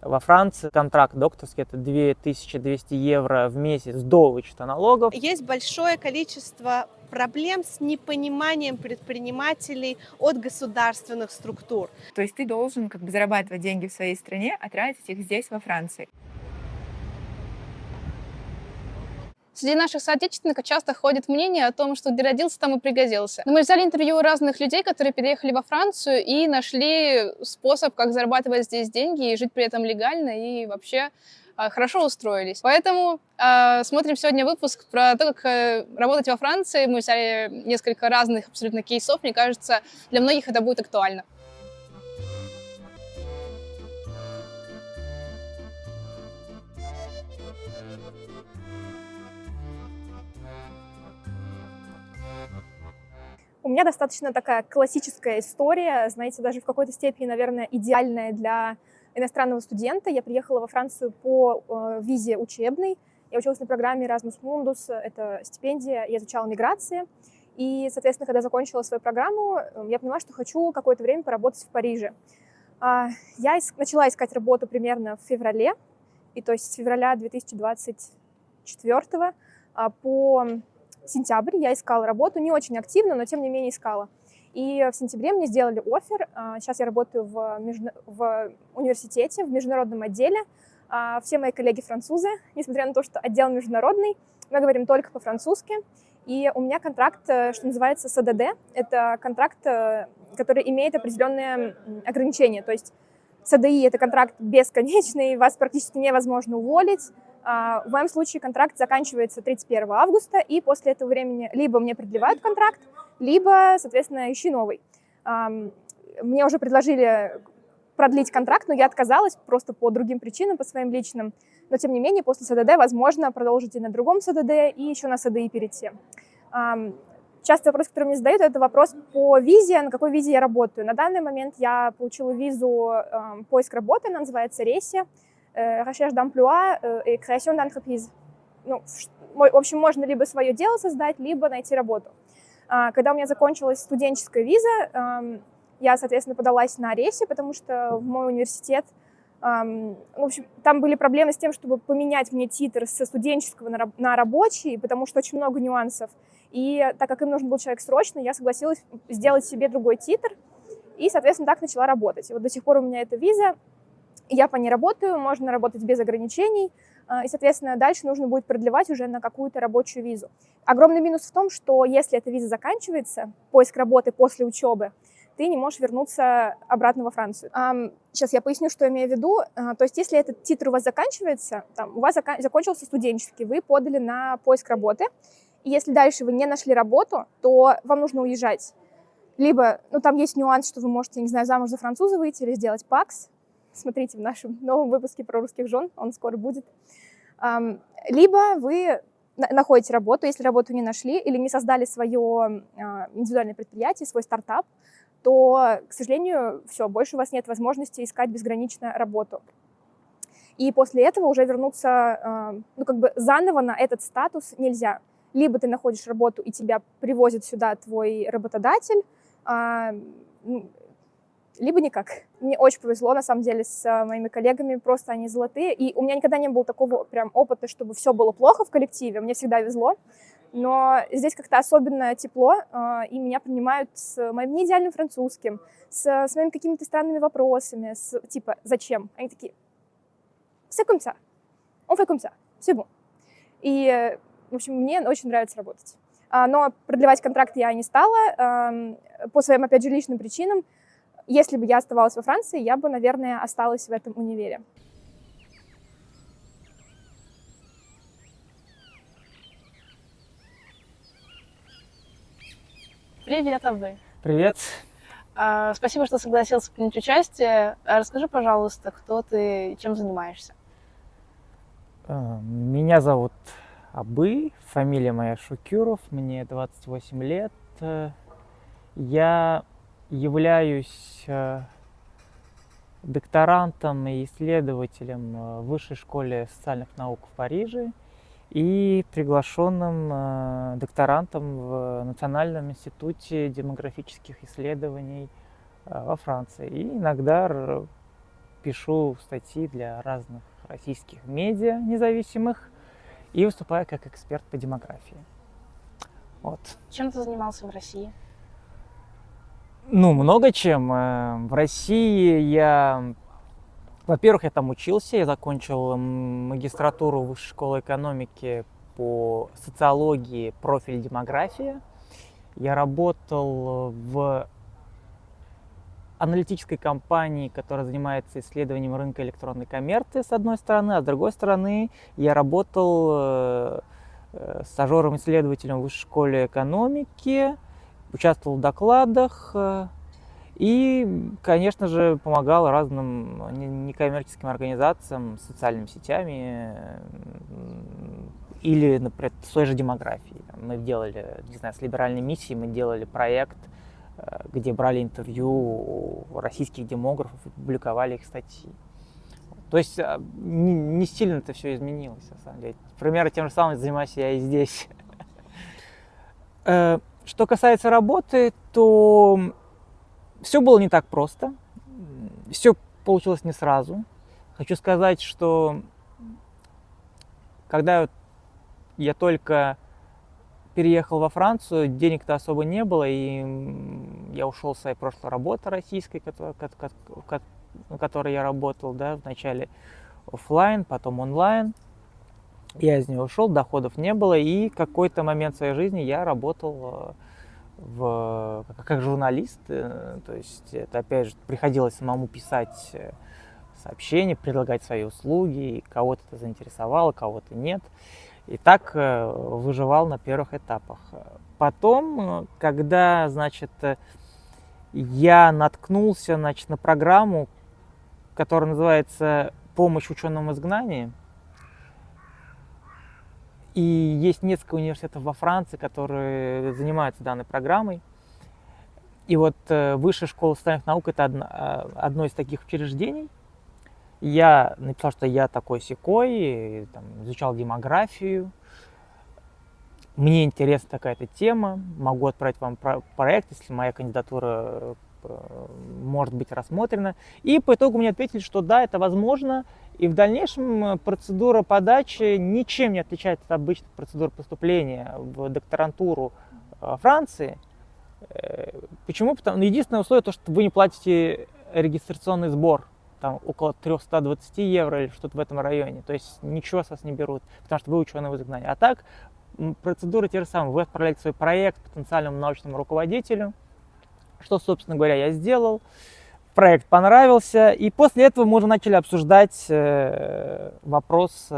Во Франции контракт докторский — это 2200 евро в месяц до вычета налогов. Есть большое количество проблем с непониманием предпринимателей от государственных структур. То есть ты должен зарабатывать деньги в своей стране, а тратить их здесь, во Франции. Среди наших соотечественников часто ходит мнение о том, что где родился, там и пригодился. Но мы взяли интервью у разных людей, которые переехали во Францию и нашли способ, как зарабатывать здесь деньги и жить при этом легально, и вообще хорошо устроились. Поэтому смотрим сегодня выпуск про то, как работать во Франции. Мы взяли несколько разных абсолютно кейсов. Мне кажется, для многих это будет актуально. У меня достаточно такая классическая история, знаете, даже в какой-то степени, наверное, идеальная для иностранного студента. Я приехала во Францию по визе учебной. Я училась на программе Erasmus Mundus, это стипендия, я изучала миграции. И, соответственно, когда закончила свою программу, я поняла, что хочу какое-то время поработать в Париже. Я начала искать работу примерно в феврале, и то есть с февраля 2024 по сентябрь я искала работу, не очень активно, но тем не менее искала. И в сентябре мне сделали оффер. Сейчас я работаю в университете, в международном отделе. Все мои коллеги французы, несмотря на то, что отдел международный, мы говорим только по-французски. И у меня контракт, что называется, СДД. Это контракт, который имеет определенные ограничения. То есть СДИ — это контракт бесконечный, вас практически невозможно уволить. В моем случае контракт заканчивается 31 августа, и после этого времени либо мне продлевают контракт, либо, соответственно, ищи новый. Мне уже предложили продлить контракт, но я отказалась просто по другим причинам, по своим личным. Но, тем не менее, после СДД возможно продолжить и на другом СДД, и еще на СДИ перейти. Частый вопрос, который мне задают, это вопрос по визе, на какой визе я работаю. На данный момент я получила визу поиск работы, она называется RESI, Recherche d'emploi et création d'entreprise. В общем, можно либо свое дело создать, либо найти работу. Когда у меня закончилась студенческая виза, я, соответственно, подалась на RESI, потому что в мой университет, в общем, там были проблемы с тем, чтобы поменять мне титр со студенческого на рабочий, потому что очень много нюансов. И так как им нужен был человек срочно, я согласилась сделать себе другой титр и, соответственно, так начала работать. И вот до сих пор у меня эта виза. Я по ней работаю, можно работать без ограничений, и, соответственно, дальше нужно будет продлевать уже на какую-то рабочую визу. Огромный минус в том, что если эта виза заканчивается, поиск работы после учебы, ты не можешь вернуться обратно во Францию. Сейчас я поясню, что я имею в виду. То есть если этот титр у вас заканчивается, у вас закончился студенческий, вы подали на поиск работы, и если дальше вы не нашли работу, то вам нужно уезжать. Либо, там есть нюанс, что вы можете, не знаю, замуж за француза выйти или сделать ПАКС. Смотрите в нашем новом выпуске про русских жен, он скоро будет. Либо вы находите работу, если работу не нашли или не создали свое индивидуальное предприятие, свой стартап, то, к сожалению, все, больше у вас нет возможности искать безгранично работу. И после этого уже вернуться заново на этот статус нельзя. Либо ты находишь работу, и тебя привозит сюда твой работодатель, либо никак. Мне очень повезло, на самом деле, с моими коллегами, просто они золотые. И у меня никогда не было такого прям опыта, чтобы все было плохо в коллективе, мне всегда везло. Но здесь как-то особенно тепло, и меня принимают с моим неидеальным французским, с моими какими-то странными вопросами, типа «Зачем?». Они такие «C'est comme ça, on fait comme ça, c'est bon». И, в общем, мне очень нравится работать. Но продлевать контракт я не стала по своим, опять же, личным причинам. Если бы я оставалась во Франции, я бы, наверное, осталась в этом универе. Привет, Абы. Привет. Спасибо, что согласился принять участие. Расскажи, пожалуйста, кто ты и чем занимаешься? Меня зовут Абы, фамилия моя Шукюров, мне 28 лет. Я являюсь докторантом и исследователем в Высшей школе социальных наук в Париже и приглашенным докторантом в Национальном институте демографических исследований во Франции. И иногда пишу статьи для разных российских медиа независимых и выступаю как эксперт по демографии. Вот. Чем ты занимался в России? Ну, много чем. В России я, во-первых, я там учился, я закончил магистратуру Высшей школы экономики по социологии, профиль демография. Я работал в аналитической компании, которая занимается исследованием рынка электронной коммерции, с одной стороны, а с другой стороны я работал стажером-исследователем в Высшей школе экономики, участвовал в докладах и, конечно же, помогал разным некоммерческим организациям, социальными сетями или, например, с той же демографией. Мы делали, не знаю, с либеральной миссией мы делали проект, где брали интервью у российских демографов и публиковали их статьи. То есть не сильно это все изменилось, на самом деле. Примерно тем же самым занимаюсь я и здесь. Что касается работы, то все было не так просто. Все получилось не сразу. Хочу сказать, что когда я только переехал во Францию, денег-то особо не было, и я ушел с своей прошлой работы российской, на которой я работал, да, вначале офлайн, потом онлайн. Я из нее ушел, доходов не было, и в какой-то момент своей жизни я работал как журналист. То есть это, опять же, приходилось самому писать сообщения, предлагать свои услуги, и кого-то это заинтересовало, кого-то нет. И так выживал на первых этапах. Потом, когда, значит, я наткнулся, значит, на программу, которая называется «Помощь ученым в изгнании», и есть несколько университетов во Франции, которые занимаются данной программой. И вот Высшая школа социальных наук – это одно из таких учреждений. Я написал, что я такой-сякой, там, изучал демографию. Мне интересна такая-то тема, могу отправить вам проект, если моя кандидатура может быть рассмотрена. И по итогу мне ответили, что да, это возможно. И в дальнейшем процедура подачи ничем не отличается от обычной процедуры поступления в докторантуру Франции. Почему? Потому что единственное условие то, что вы не платите регистрационный сбор. Там около 320 евро или что-то в этом районе. То есть ничего с вас не берут, потому что вы ученый в изгнании. А так, процедуры те же самые. Вы отправляете свой проект потенциальному научному руководителю, что, собственно говоря, я сделал. Проект понравился, и после этого мы уже начали обсуждать вопрос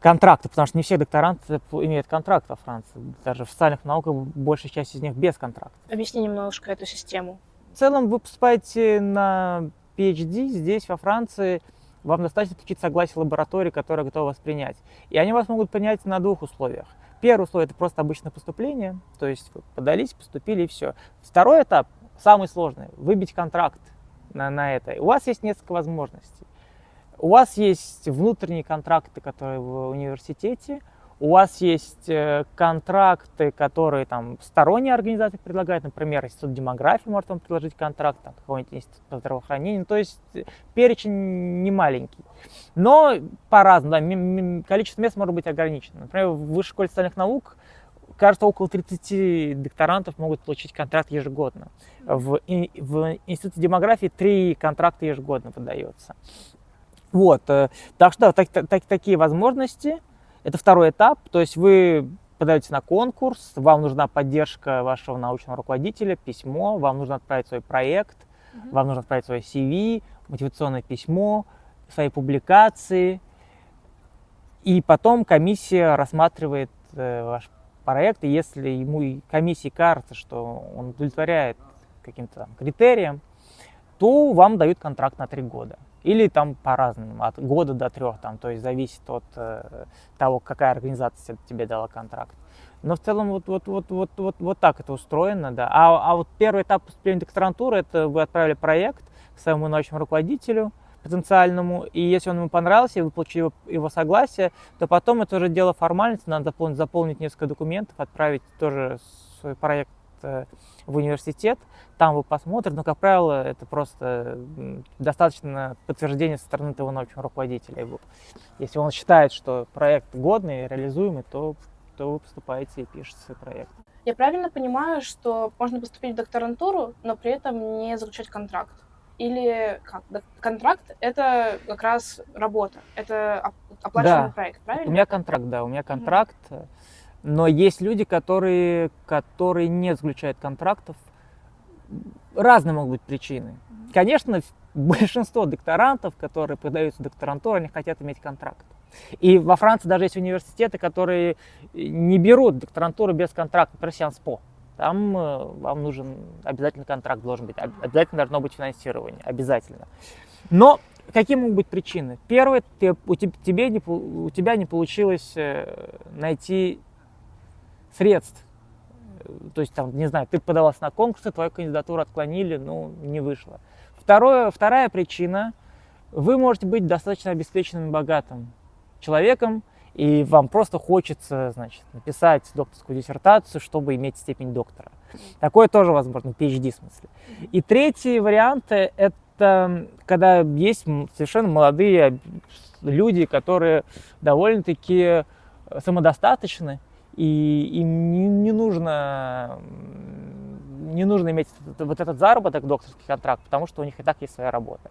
контракта, потому что не все докторанты имеют контракт во Франции. Даже в социальных науках большая часть из них без контракта. Объясни немножко эту систему. В целом вы поступаете на PhD здесь, во Франции, вам достаточно получить согласие лаборатории, которая готова вас принять. И они вас могут принять на двух условиях. Первое условие – это просто обычное поступление, то есть вы подались, поступили и все. Второй этап, самый сложный – выбить контракт на это. У вас есть несколько возможностей. У вас есть внутренние контракты, которые в университете, у вас есть контракты, которые там сторонние организации предлагают, например, Институт демографии может вам предложить контракт, там, какой-нибудь институт по здравоохранению, то есть перечень не маленький. Но по-разному, да, количество мест может быть ограничено. Например, в Высшей школе социальных наук, кажется, около 30 докторантов могут получить контракт ежегодно. В Институте демографии 3 контракта ежегодно выдается. Вот, так что да, такие возможности. Это второй этап, то есть вы подаетесь на конкурс, вам нужна поддержка вашего научного руководителя, письмо, вам нужно отправить свой проект, вам нужно отправить свое CV, мотивационное письмо, свои публикации. И потом комиссия рассматривает ваш проект, и если ему комиссии кажется, что он удовлетворяет каким-то там критериям, то вам дают контракт на 3 года. Или там по-разному, от года до 3, там, то есть зависит от того, какая организация тебе дала контракт. Но в целом вот так это устроено, да. А вот первый этап поступления в докторантуру, это вы отправили проект к своему научному руководителю потенциальному, и если он ему понравился, и вы получили его согласие, то потом это уже дело формальности, надо заполнить несколько документов, отправить тоже свой проект в университет, там вы посмотрите, но, как правило, это просто достаточно подтверждения со стороны того научного руководителя. Если он считает, что проект годный, реализуемый, то вы поступаете и пишете свой проект. Я правильно понимаю, что можно поступить в докторантуру, но при этом не заключать контракт? Или как? Контракт — это как раз работа, это оплачиваемый Да. проект, правильно? У меня контракт, но есть люди, которые не заключают контрактов. Разные могут быть причины. Конечно, большинство докторантов, которые подаются в докторантуру, они хотят иметь контракт. И во Франции даже есть университеты, которые не берут докторантуру без контракта, например, Sciences Po. Там вам нужен обязательно контракт, должен быть, обязательно должно быть финансирование, обязательно. Но какие могут быть причины? Первое, у тебя не получилось найти средств. То есть, там, не знаю, ты подалась на конкурсы, твою кандидатуру отклонили, не вышло. Вторая причина, вы можете быть достаточно обеспеченным и богатым человеком, и вам просто хочется, написать докторскую диссертацию, чтобы иметь степень доктора. Такое тоже возможно, PhD в смысле. И третий вариант – это когда есть совершенно молодые люди, которые довольно-таки самодостаточны, и им не нужно иметь вот этот заработок, докторский контракт, потому что у них и так есть своя работа.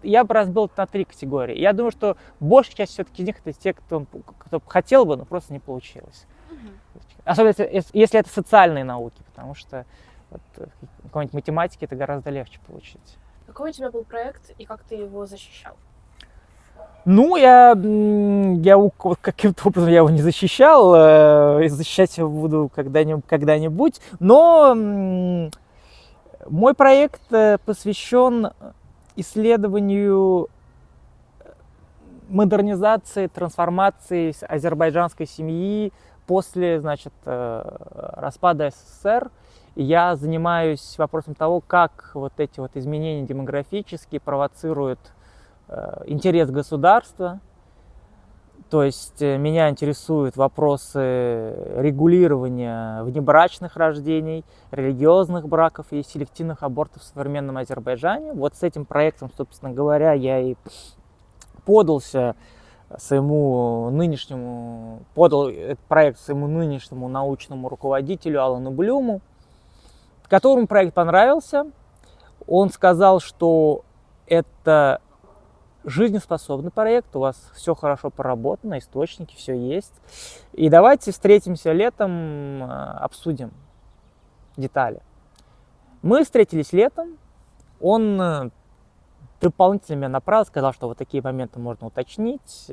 Я бы разбил это на 3 категории. Я думаю, что большая часть все-таки из них это те, кто хотел бы, но просто не получилось. Особенно если это социальные науки, потому что в какой-нибудь математике это гораздо легче получить. Какой у тебя был проект и как ты его защищал? Я каким-то образом его не защищал, защищать его буду когда-нибудь, но мой проект посвящен исследованию модернизации, трансформации азербайджанской семьи после, распада СССР. Я занимаюсь вопросом того, как вот эти изменения демографические провоцируют интерес государства. То есть меня интересуют вопросы регулирования внебрачных рождений, религиозных браков и селективных абортов в современном Азербайджане. Вот с этим проектом, собственно говоря, я и подал этот проект своему нынешнему научному руководителю Алану Блюму, которому проект понравился. Он сказал, что это жизнеспособный проект, у вас все хорошо проработано, источники, все есть. И давайте встретимся летом, обсудим детали. Мы встретились летом, он дополнительно меня направил, сказал, что вот такие моменты можно уточнить,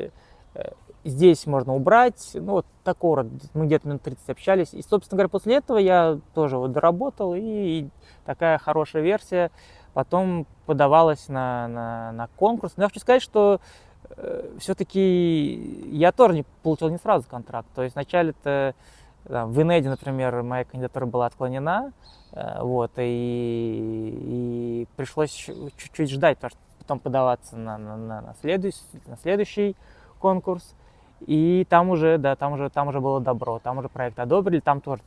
здесь можно убрать. Такого рода. Мы где-то минут 30 общались. И, собственно говоря, после этого я тоже доработал, и такая хорошая версия потом подавалась на конкурс. Но я хочу сказать, что все-таки я тоже получил не сразу контракт. То есть вначале-то в ИНЭДе, например, моя кандидатура была отклонена, и пришлось чуть-чуть ждать, потому что потом подаваться на следующий конкурс. И там уже было добро, там уже проект одобрили, там тоже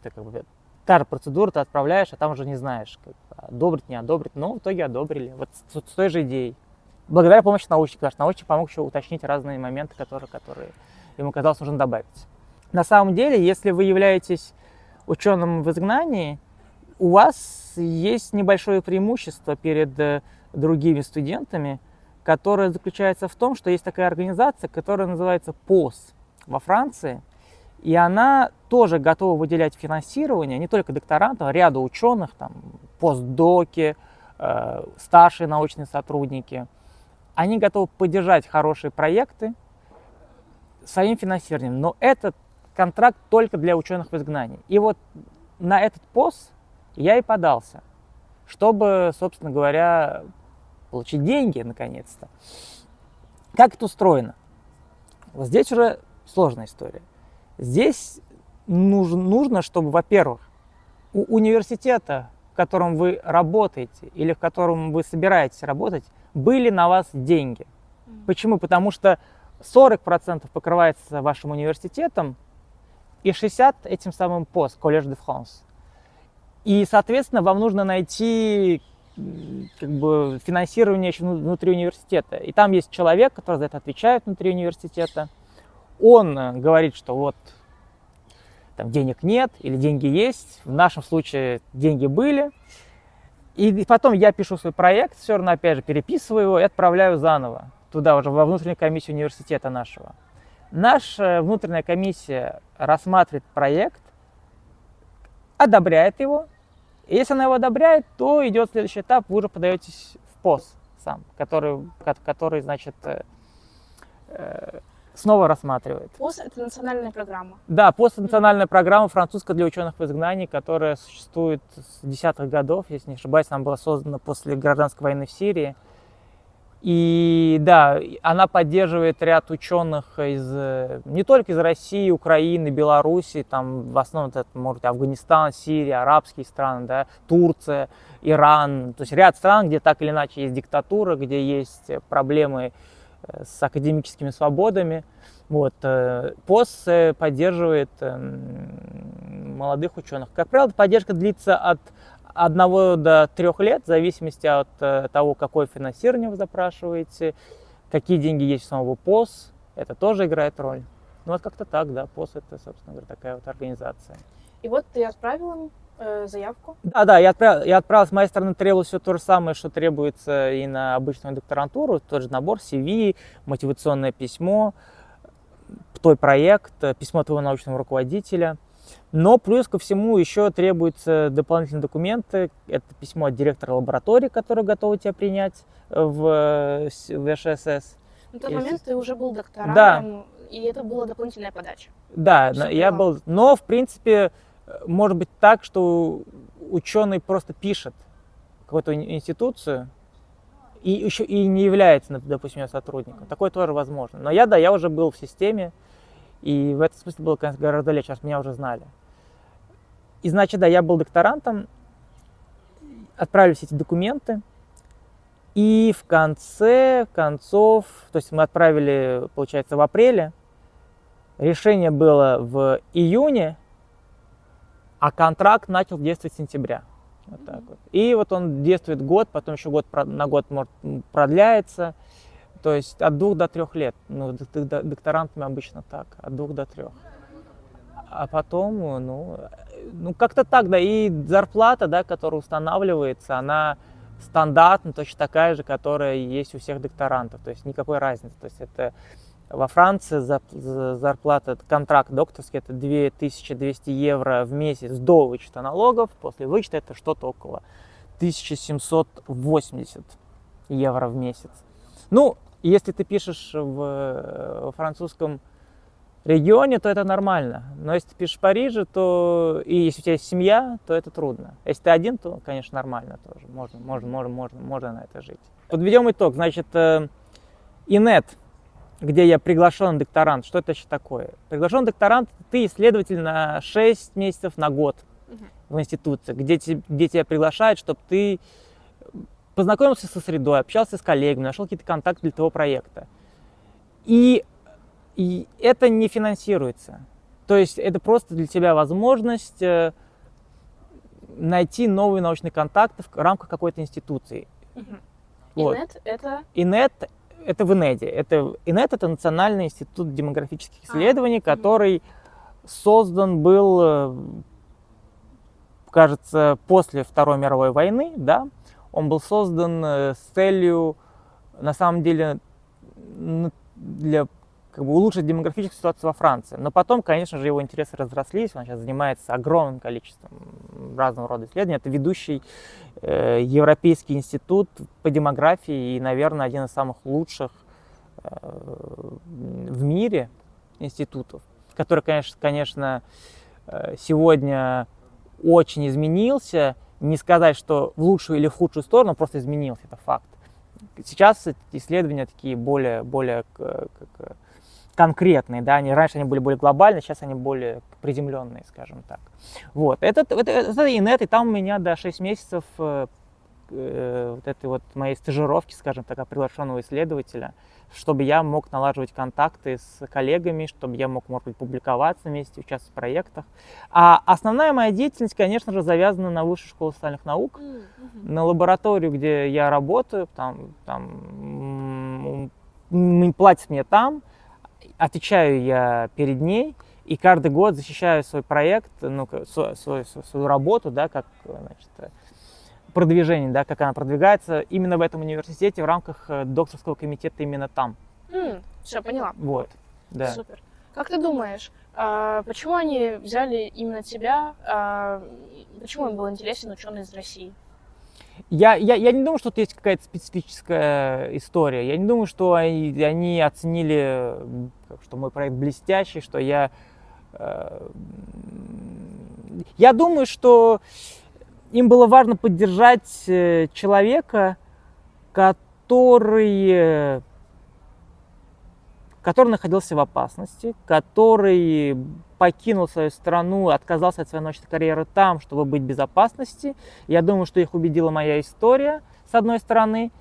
та же процедура, ты отправляешь, а там уже не знаешь, одобрить, не одобрить, но в итоге одобрили, вот с той же идеей. Благодаря помощи научника, потому что научник помог еще уточнить разные моменты, которые ему казалось нужно добавить. На самом деле, если вы являетесь ученым в изгнании, у вас есть небольшое преимущество перед другими студентами, которое заключается в том, что есть такая организация, которая называется POS во Франции, и она тоже готова выделять финансирование не только докторантам, а ряду ученых, постдоки, старшие научные сотрудники. Они готовы поддержать хорошие проекты своим финансированием, но этот контракт только для ученых в изгнании. И вот на этот POS я и подался, чтобы, собственно говоря, получить деньги наконец-то. Как это устроено? Вот здесь уже сложная история. Здесь нужно, чтобы, во-первых, у университета, в котором вы работаете или в котором вы собираетесь работать, были на вас деньги. Почему? Потому что 40% покрывается вашим университетом и 60% этим самым POS, Collège de France. И, соответственно, вам нужно найти как бы финансирование еще внутри университета. И там есть человек, который за это отвечает внутри университета. Он говорит, что вот там денег нет или деньги есть. В нашем случае деньги были. И потом я пишу свой проект, все равно, опять же, переписываю его и отправляю заново туда уже, во внутреннюю комиссию университета нашего. Наша внутренняя комиссия рассматривает проект, одобряет его. И если она его одобряет, то идет следующий этап, вы уже подаетесь в ПОС сам, который значит, снова рассматривает. ПОС — это национальная программа. Да, ПОС — это национальная программа французская для ученых в изгнании, которая существует с 10-х годов, если не ошибаюсь, она была создана после гражданской войны в Сирии. И да, она поддерживает ряд ученых не только из России, Украины, Белоруссии, там в основном это может Афганистан, Сирия, арабские страны, да, Турция, Иран, то есть ряд стран, где так или иначе есть диктатура, где есть проблемы с академическими свободами. Вот, ПОС поддерживает молодых ученых. Как правило, поддержка длится от 1 до 3 лет, в зависимости от того, какое финансирование вы запрашиваете, какие деньги есть у самого ПОС, это тоже играет роль. Ну вот как-то так, да, ПОС — это, собственно говоря, такая вот организация. И вот ты отправил им заявку. Да, я отправил, с моей стороны требовалось все то же самое, что требуется и на обычную докторантуру, тот же набор CV, мотивационное письмо, твой проект, письмо твоего научного руководителя. Но плюс ко всему еще требуются дополнительные документы. Это письмо от директора лаборатории, который готов тебя принять в ВШСС. На тот момент ты уже был докторантом, Да. И это была дополнительная подача. Да, Всё я поняла. был. Но, в принципе, может быть так, что ученый просто пишет какую-то институцию и еще и не является, допустим, ее сотрудником. Такое тоже возможно. Но я уже был в системе, и в этом смысле было, конечно, гораздо легче, потому что меня уже знали. И значит, да, я был докторантом, отправили все эти документы, и в конце концов, то есть мы отправили, получается, в апреле, решение было в июне, а контракт начал действовать с сентября. Вот так вот. И вот он действует год, потом еще на год может, продляется. То есть от 2 до 3 лет. Ну, докторантами обычно так, от 2 до 3. А потом, ну как-то так, да. И зарплата, да, которая устанавливается, она стандартная, точно такая же, которая есть у всех докторантов. То есть никакой разницы. То есть это во Франции зарплата, контракт докторский, это 2200 евро в месяц до вычета налогов. После вычета это что-то около 1780 евро в месяц. Ну, если ты пишешь в французском регионе, то это нормально. Но если ты пишешь в Париже, то и если у тебя есть семья, то это трудно. Если ты один, то, конечно, нормально тоже. Можно на это жить. Подведем итог. Значит, ИНЭТ, где я приглашенный докторант, что это еще такое? Приглашенный докторант, ты исследователь на 6 месяцев, на год в институции, где тебя приглашают, чтобы ты познакомился со средой, общался с коллегами, нашел какие-то контакты для твоего проекта. И это не финансируется. То есть это просто для тебя возможность найти новые научные контакты в рамках какой-то институции. Вот. ИНЭТ — это... ИНЭТ — это в ИНЭДе. ИНЭТ — это Национальный институт демографических исследований, который создан был, кажется, после Второй мировой войны, да. Он был создан с целью, на самом деле, для улучшить демографическую ситуацию во Франции. Но потом, конечно же, его интересы разрослись. Он сейчас занимается огромным количеством разного рода исследований. Это ведущий Европейский институт по демографии и, наверное, один из самых лучших в мире институтов, который, конечно, сегодня очень изменился. Не сказать, что в лучшую или в худшую сторону, просто изменился, это факт. Сейчас исследования такие более конкретные, да, раньше они были более глобальные, сейчас они более приземленные, скажем так. Вот, это ИНЭТ, и там у меня, 6 месяцев вот этой вот моей стажировки, скажем так, приглашенного исследователя, чтобы я мог налаживать контакты с коллегами, чтобы я мог, может быть, публиковаться вместе, участвовать в проектах. А основная моя деятельность, конечно же, завязана на Высшую школу социальных наук, на лабораторию, где я работаю, платят мне там, отвечаю я перед ней, и каждый год защищаю свой проект, свою работу, да, как, значит, продвижение, да, как она продвигается именно в этом университете в рамках докторского комитета именно там. Все, поняла. Вот, да. Супер. Как ты думаешь, почему они взяли именно тебя? Почему им был интересен ученый из России? Я не думаю, что тут есть какая-то специфическая история. Я не думаю, что они оценили, что мой проект блестящий, что я думаю, что им было важно поддержать человека, который находился в опасности, который покинул свою страну, отказался от своей научной карьеры там, чтобы быть в безопасности. Я думаю, что их убедила моя история, с одной стороны.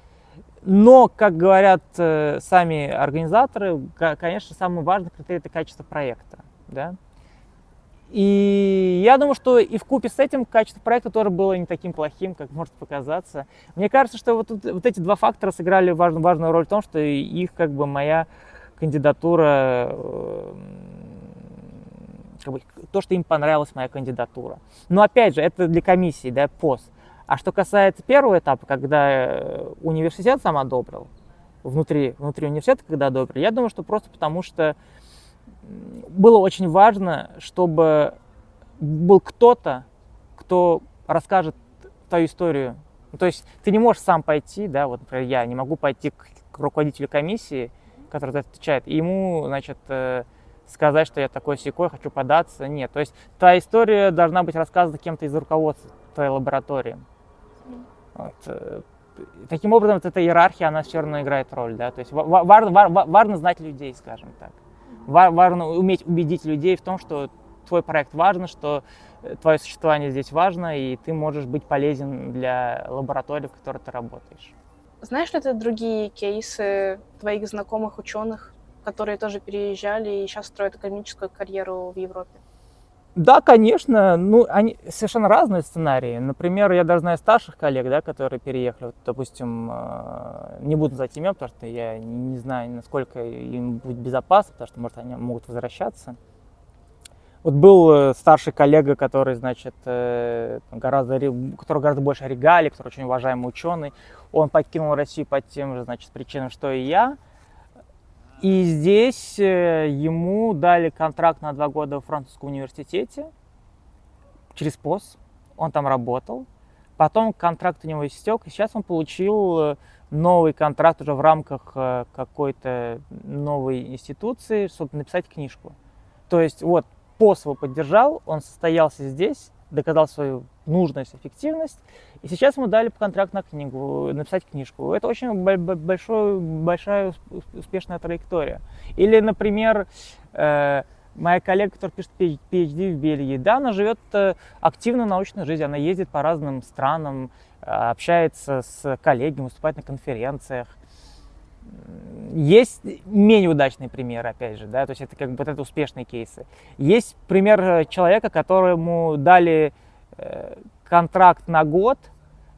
Но, как говорят сами организаторы, конечно, самый важный критерий – это качество проекта. Да? И я думаю, что и вкупе с этим качество проекта тоже было не таким плохим, как может показаться. Мне кажется, что вот эти два фактора сыграли важную роль в том, что их как бы моя кандидатура, как бы, то, что им понравилась моя кандидатура. Но опять же, это для комиссии, да, ПОС. А что касается первого этапа, когда университет сам одобрил, внутри университета, когда одобрили, я думаю, что просто потому что было очень важно, чтобы был кто-то, кто расскажет твою историю. То есть ты не можешь сам пойти, да, вот, например, я не могу пойти к руководителю комиссии, который за это отвечает, и ему, значит, сказать, что я такой-сякой, хочу податься. Нет, то есть та история должна быть рассказана кем-то из руководства твоей лаборатории. Вот. Таким образом, вот эта иерархия, она все равно играет роль, да, то есть важно знать людей, скажем так. Важно уметь убедить людей в том, что твой проект важен, что твое существование здесь важно, и ты можешь быть полезен для лаборатории, в которой ты работаешь. Знаешь ли ты другие кейсы твоих знакомых ученых, которые тоже переезжали и сейчас строят академическую карьеру в Европе? Да, конечно, они совершенно разные сценарии. Например, я даже знаю старших коллег, да, которые переехали. Вот, допустим, не буду называть имен, потому что я не знаю, насколько им будет безопасно, потому что, может, они могут возвращаться. Вот был старший коллега, который, значит, который гораздо больше регалий, который очень уважаемый ученый. Он покинул Россию по тем же, значит, причинам, что и я. И здесь ему дали контракт на 2 года в французском университете через ПОС. Он там работал. Потом контракт у него истек, и сейчас он получил новый контракт уже в рамках какой-то новой институции, чтобы написать книжку. То есть вот ПОС его поддержал, он состоялся здесь, доказал свою нужность, эффективность, и сейчас ему дали контракт на книгу, написать книжку. Это очень большая успешная траектория. Или, например, моя коллега, которая пишет PhD в Бельгии, да, она живет активную научную жизнь, она ездит по разным странам, общается с коллегами, выступает на конференциях. Есть менее удачные примеры, опять же, да, то есть это как бы вот это успешные кейсы. Есть пример человека, которому дали контракт на год.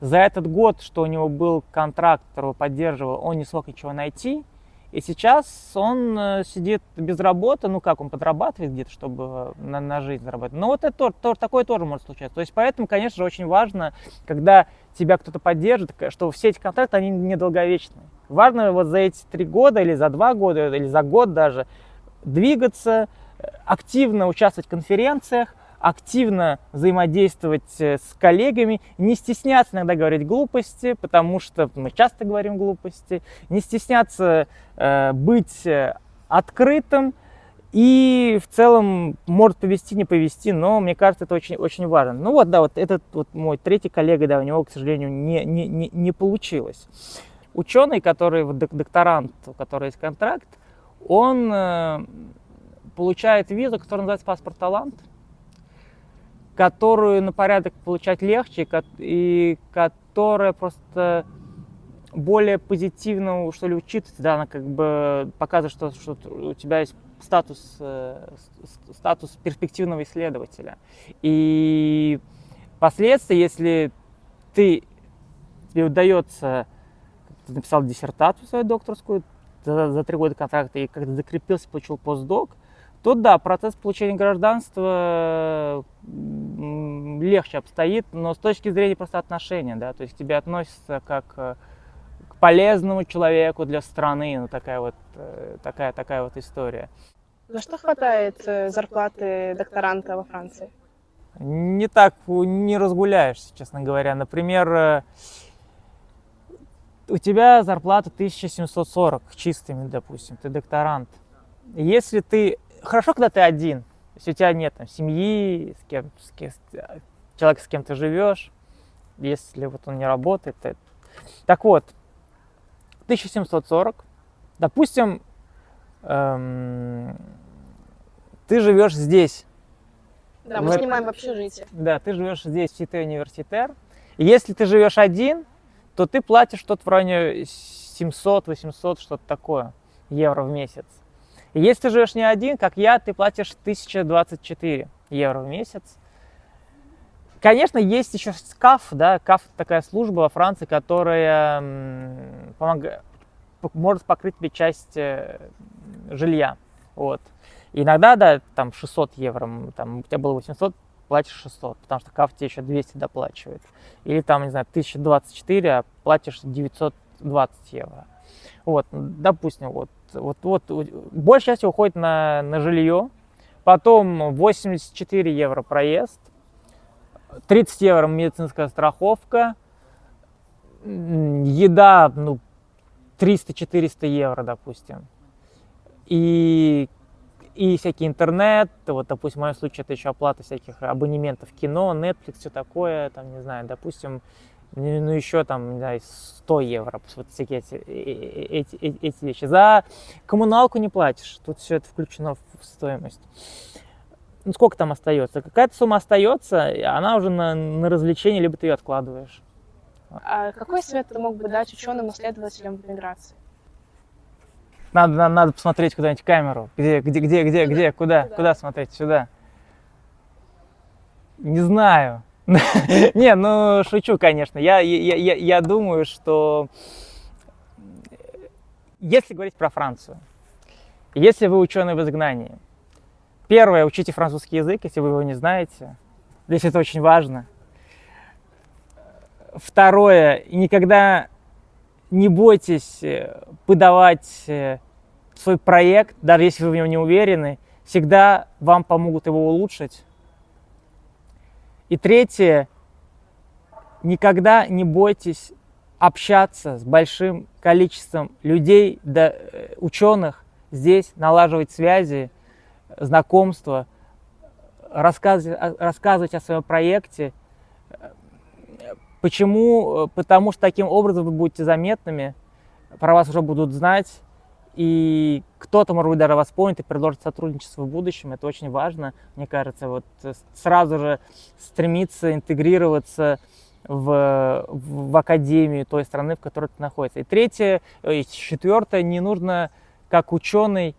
За этот год, что у него был контракт, которого поддерживал, он не смог ничего найти. И сейчас он сидит без работы, он подрабатывает где-то, чтобы на жизнь заработать. Но вот это такое тоже может случаться. То есть поэтому, конечно же, очень важно, когда тебя кто-то поддержит, что все эти контракты, они недолговечны. Важно вот за эти 3 года или за 2 года, или за год даже двигаться, активно участвовать в конференциях, активно взаимодействовать с коллегами, не стесняться иногда говорить глупости, потому что мы часто говорим глупости, не стесняться быть открытым, и в целом может повести, не повести, но мне кажется, это очень, очень важно. Ну вот, да, вот этот вот мой третий коллега, да, у него, к сожалению, не получилось. Ученый, который, докторант, у которого есть контракт, он получает визу, которая называется паспорт талант, которую на порядок получать легче, и которая просто более позитивно, что ли, учитывается, да, она как бы показывает, что у тебя есть статус перспективного исследователя. И впоследствии, если тебе удается, ты написал диссертацию свою докторскую за 3 года контракта и как-то закрепился, получил постдок, то да, процесс получения гражданства легче обстоит, но с точки зрения просто отношения, да, то есть к тебе относятся как к полезному человеку для страны, ну такая вот история. За что хватает зарплаты докторанта во Франции? Не так не разгуляешься, честно говоря. Например, у тебя зарплата 1740 чистыми, допустим, ты докторант. Если ты... Хорошо, когда ты один, если у тебя нет там, семьи, человека, с кем ты живешь, если вот он не работает. Так вот, 1740, допустим, ты живешь здесь. Да, мы снимаем в общежитии. Да, ты живешь здесь, в Сите Университер. И если ты живешь один, то ты платишь что-то в районе 700-800, что-то такое, евро в месяц. И если ты живешь не один, как я, ты платишь 1024 евро в месяц. Конечно, есть еще КАФ, да, КАФ — такая служба во Франции, которая может покрыть тебе часть жилья. Вот. И иногда, да, там 600 евро, там, у тебя было 800, платишь 600, потому что КАФ тебе еще 200 доплачивает. Или там, не знаю, 1024, а платишь 920 евро. Вот, допустим, вот большая часть уходит на жилье, потом 84 евро проезд, 30 евро медицинская страховка, еда, 300-400 евро, допустим. И всякий интернет, вот, допустим, в моем случае это еще оплата всяких абонементов кино, Netflix, все такое, там, не знаю, допустим, еще там, не знаю, 100 евро, вот всякие эти вещи. За коммуналку не платишь, тут все это включено в стоимость. Сколько там остается? Какая-то сумма остается, она уже на развлечение, либо ты ее откладываешь. А какой совет ты мог бы дать ученым-исследователям в миграции? Надо посмотреть куда-нибудь камеру. Где, куда смотреть? Сюда. Не знаю. Не, шучу, конечно. Я думаю, что если говорить про Францию, если вы ученый в изгнании, первое, учите французский язык, если вы его не знаете. Здесь это очень важно. Второе, никогда не бойтесь подавать свой проект, даже если вы в нем не уверены, всегда вам помогут его улучшить. И третье, никогда не бойтесь общаться с большим количеством людей, ученых здесь, налаживать связи, знакомства, рассказывать о своем проекте. Почему? Потому что таким образом вы будете заметными, про вас уже будут знать, и кто-то, может быть, даже вас помнит и предложит сотрудничество в будущем. Это очень важно, мне кажется, вот сразу же стремиться интегрироваться в академию той страны, в которой ты находишься. И третье, и четвертое, не нужно, как ученый,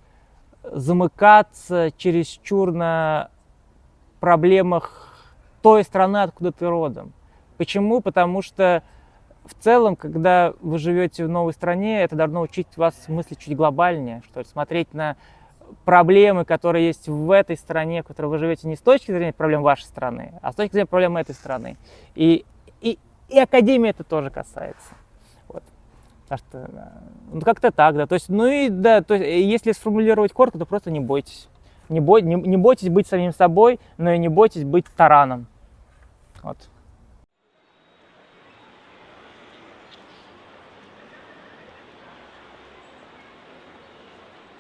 замыкаться чересчур на проблемах той страны, откуда ты родом. Почему? Потому что в целом, когда вы живете в новой стране, это должно учить вас мыслить чуть глобальнее, что ли, смотреть на проблемы, которые есть в этой стране, в которой вы живете, не с точки зрения проблем вашей страны, а с точки зрения проблем этой страны. И академия это тоже касается. Вот. Так что, как-то так, да. То есть, то есть, если сформулировать коротко, то просто не бойтесь. Не бойтесь быть самим собой, но и не бойтесь быть тараном. Вот.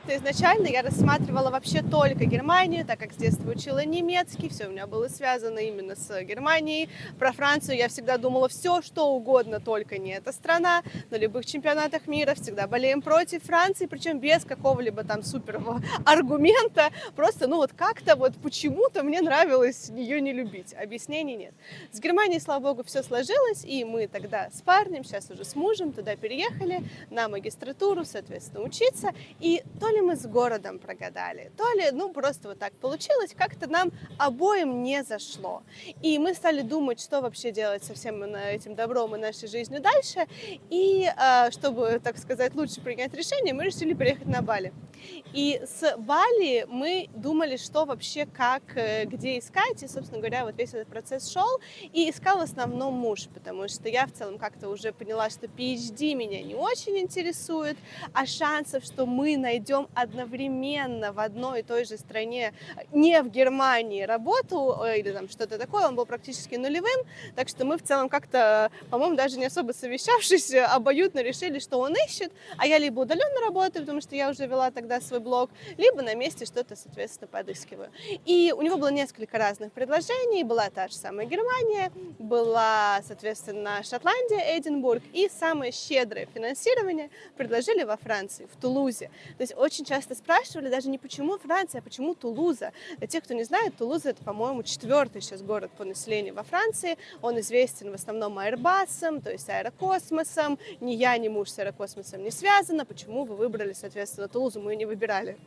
То изначально я рассматривала вообще только Германию, так как с детства учила немецкий, все у меня было связано именно с Германией. Про Францию я всегда думала все, что угодно, только не эта страна. На любых чемпионатах мира всегда болеем против Франции, причем без какого-либо там суперного аргумента. Просто, ну вот как-то вот почему-то мне нравилось ее не любить. Объяснений нет. С Германией, слава богу, все сложилось, и мы тогда с парнем, сейчас уже с мужем, туда переехали на магистратуру, соответственно, учиться. И то ли мы с городом прогадали, то ли, ну, просто вот так получилось, как-то нам обоим не зашло. И мы стали думать, что вообще делать со всем этим добром и нашей жизнью дальше. И чтобы, так сказать, лучше принять решение, мы решили переехать на Бали. И с Бали мы думали, что вообще, как, где искать. И, собственно говоря, вот весь этот процесс шел. И искал в основном муж, потому что я в целом как-то уже поняла, что PhD меня не очень интересует, а шансов, что мы найдем одновременно в одной и той же стране, не в Германии, работу или там что-то такое, он был практически нулевым. Так что мы в целом как-то, по-моему, даже не особо совещавшись, обоюдно решили, что он ищет, а я либо удаленно работаю, потому что я уже вела тогда свой блог, либо на месте что-то, соответственно, подыскиваю. И у него было несколько разных предложений. Была та же самая Германия, была, соответственно, Шотландия, Эдинбург, и самое щедрое финансирование предложили во Франции, в Тулузе. То есть очень часто спрашивали даже не почему Франция, а почему Тулуза. Для тех, кто не знает, Тулуза — это, по-моему, 4-й сейчас город по населению во Франции. Он известен в основном Airbus'ом, то есть аэрокосмосом. Ни я, ни муж с аэрокосмосом не связаны. Почему вы выбрали, соответственно, Тулузу? Мы не выбирали.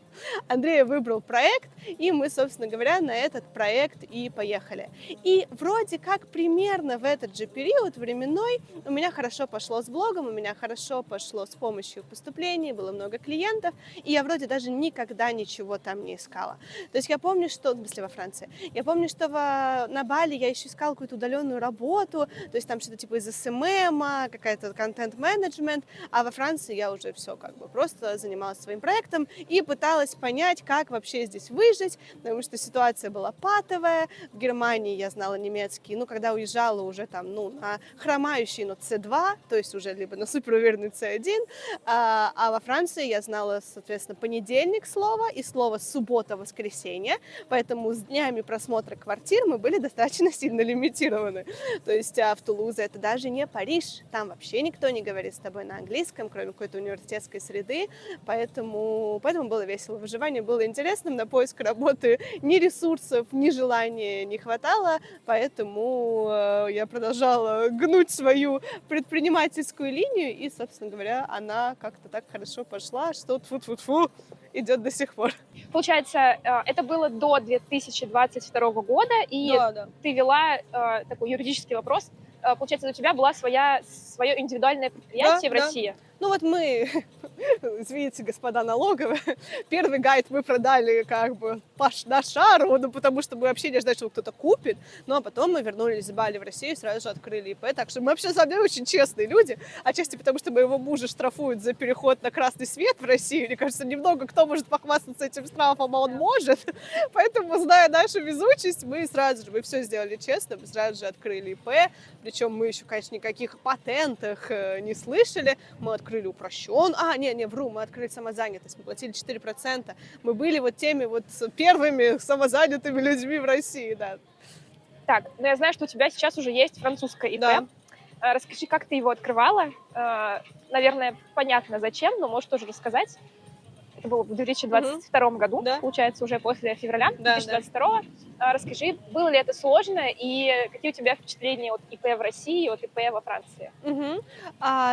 Андрей выбрал проект, и мы, собственно говоря, на этот проект и поехали. И вроде как примерно в этот же период временной у меня хорошо пошло с блогом, у меня хорошо пошло с помощью поступлений, было много клиентов, и я вроде даже никогда ничего там не искала. То есть я помню, что, в смысле, во Франции, я помню, что на Бали я еще искала какую-то удаленную работу, то есть там что-то типа из СММа, какая-то контент-менеджмент, а во Франции я уже все как бы просто занималась своим проектом и пыталась понять, как вообще здесь выжить, потому что ситуация была патовая. В Германии я знала немецкий, ну, когда уезжала уже там, ну, на хромающий, но C2, то есть уже либо на суперуверенный C1, а во Франции я знала, соответственно, понедельник слово и слово суббота-воскресенье, поэтому с днями просмотра квартир мы были достаточно сильно лимитированы. То есть в Тулузе это даже не Париж, там вообще никто не говорит с тобой на английском, кроме какой-то университетской среды, поэтому было весело. Выживание было интересным, на поиск работы ни ресурсов, ни желания не хватало, поэтому я продолжала гнуть свою предпринимательскую линию, и, собственно говоря, она как-то так хорошо пошла, что тьфу-тьфу-тьфу идет до сих пор. Получается, это было до 2022 года, и Да. ты вела такой юридический вопрос. Получается, у тебя было свое индивидуальное предприятие в России. Ну вот мы, извините, господа налоговые, первый гайд мы продали как бы на шару, ну потому что мы вообще не ждали, что кто-то купит, ну а потом мы вернулись с Бали в Россию и сразу же открыли ИП, так что мы вообще, на самом деле, очень честные люди, отчасти потому, что моего мужа штрафуют за переход на красный свет в Россию, мне кажется, немного кто может похвастаться этим штрафом, а он может, поэтому, зная нашу везучесть, мы все сделали честно, мы сразу же открыли ИП, причем мы еще, конечно, никаких патентах не слышали, мы открыли упрощен. Мы открыли самозанятость, мы платили 4%. Мы были вот теми вот первыми самозанятыми людьми в России, да. Так, но я знаю, что у тебя сейчас уже есть французское ИП. Да. Расскажи, как ты его открывала. Наверное, понятно зачем, но можешь тоже рассказать. Это было в 2022 году, Да. Получается, уже после февраля Да, 2022. Расскажи, было ли это сложно и какие у тебя впечатления от ИП в России и от ИП во Франции?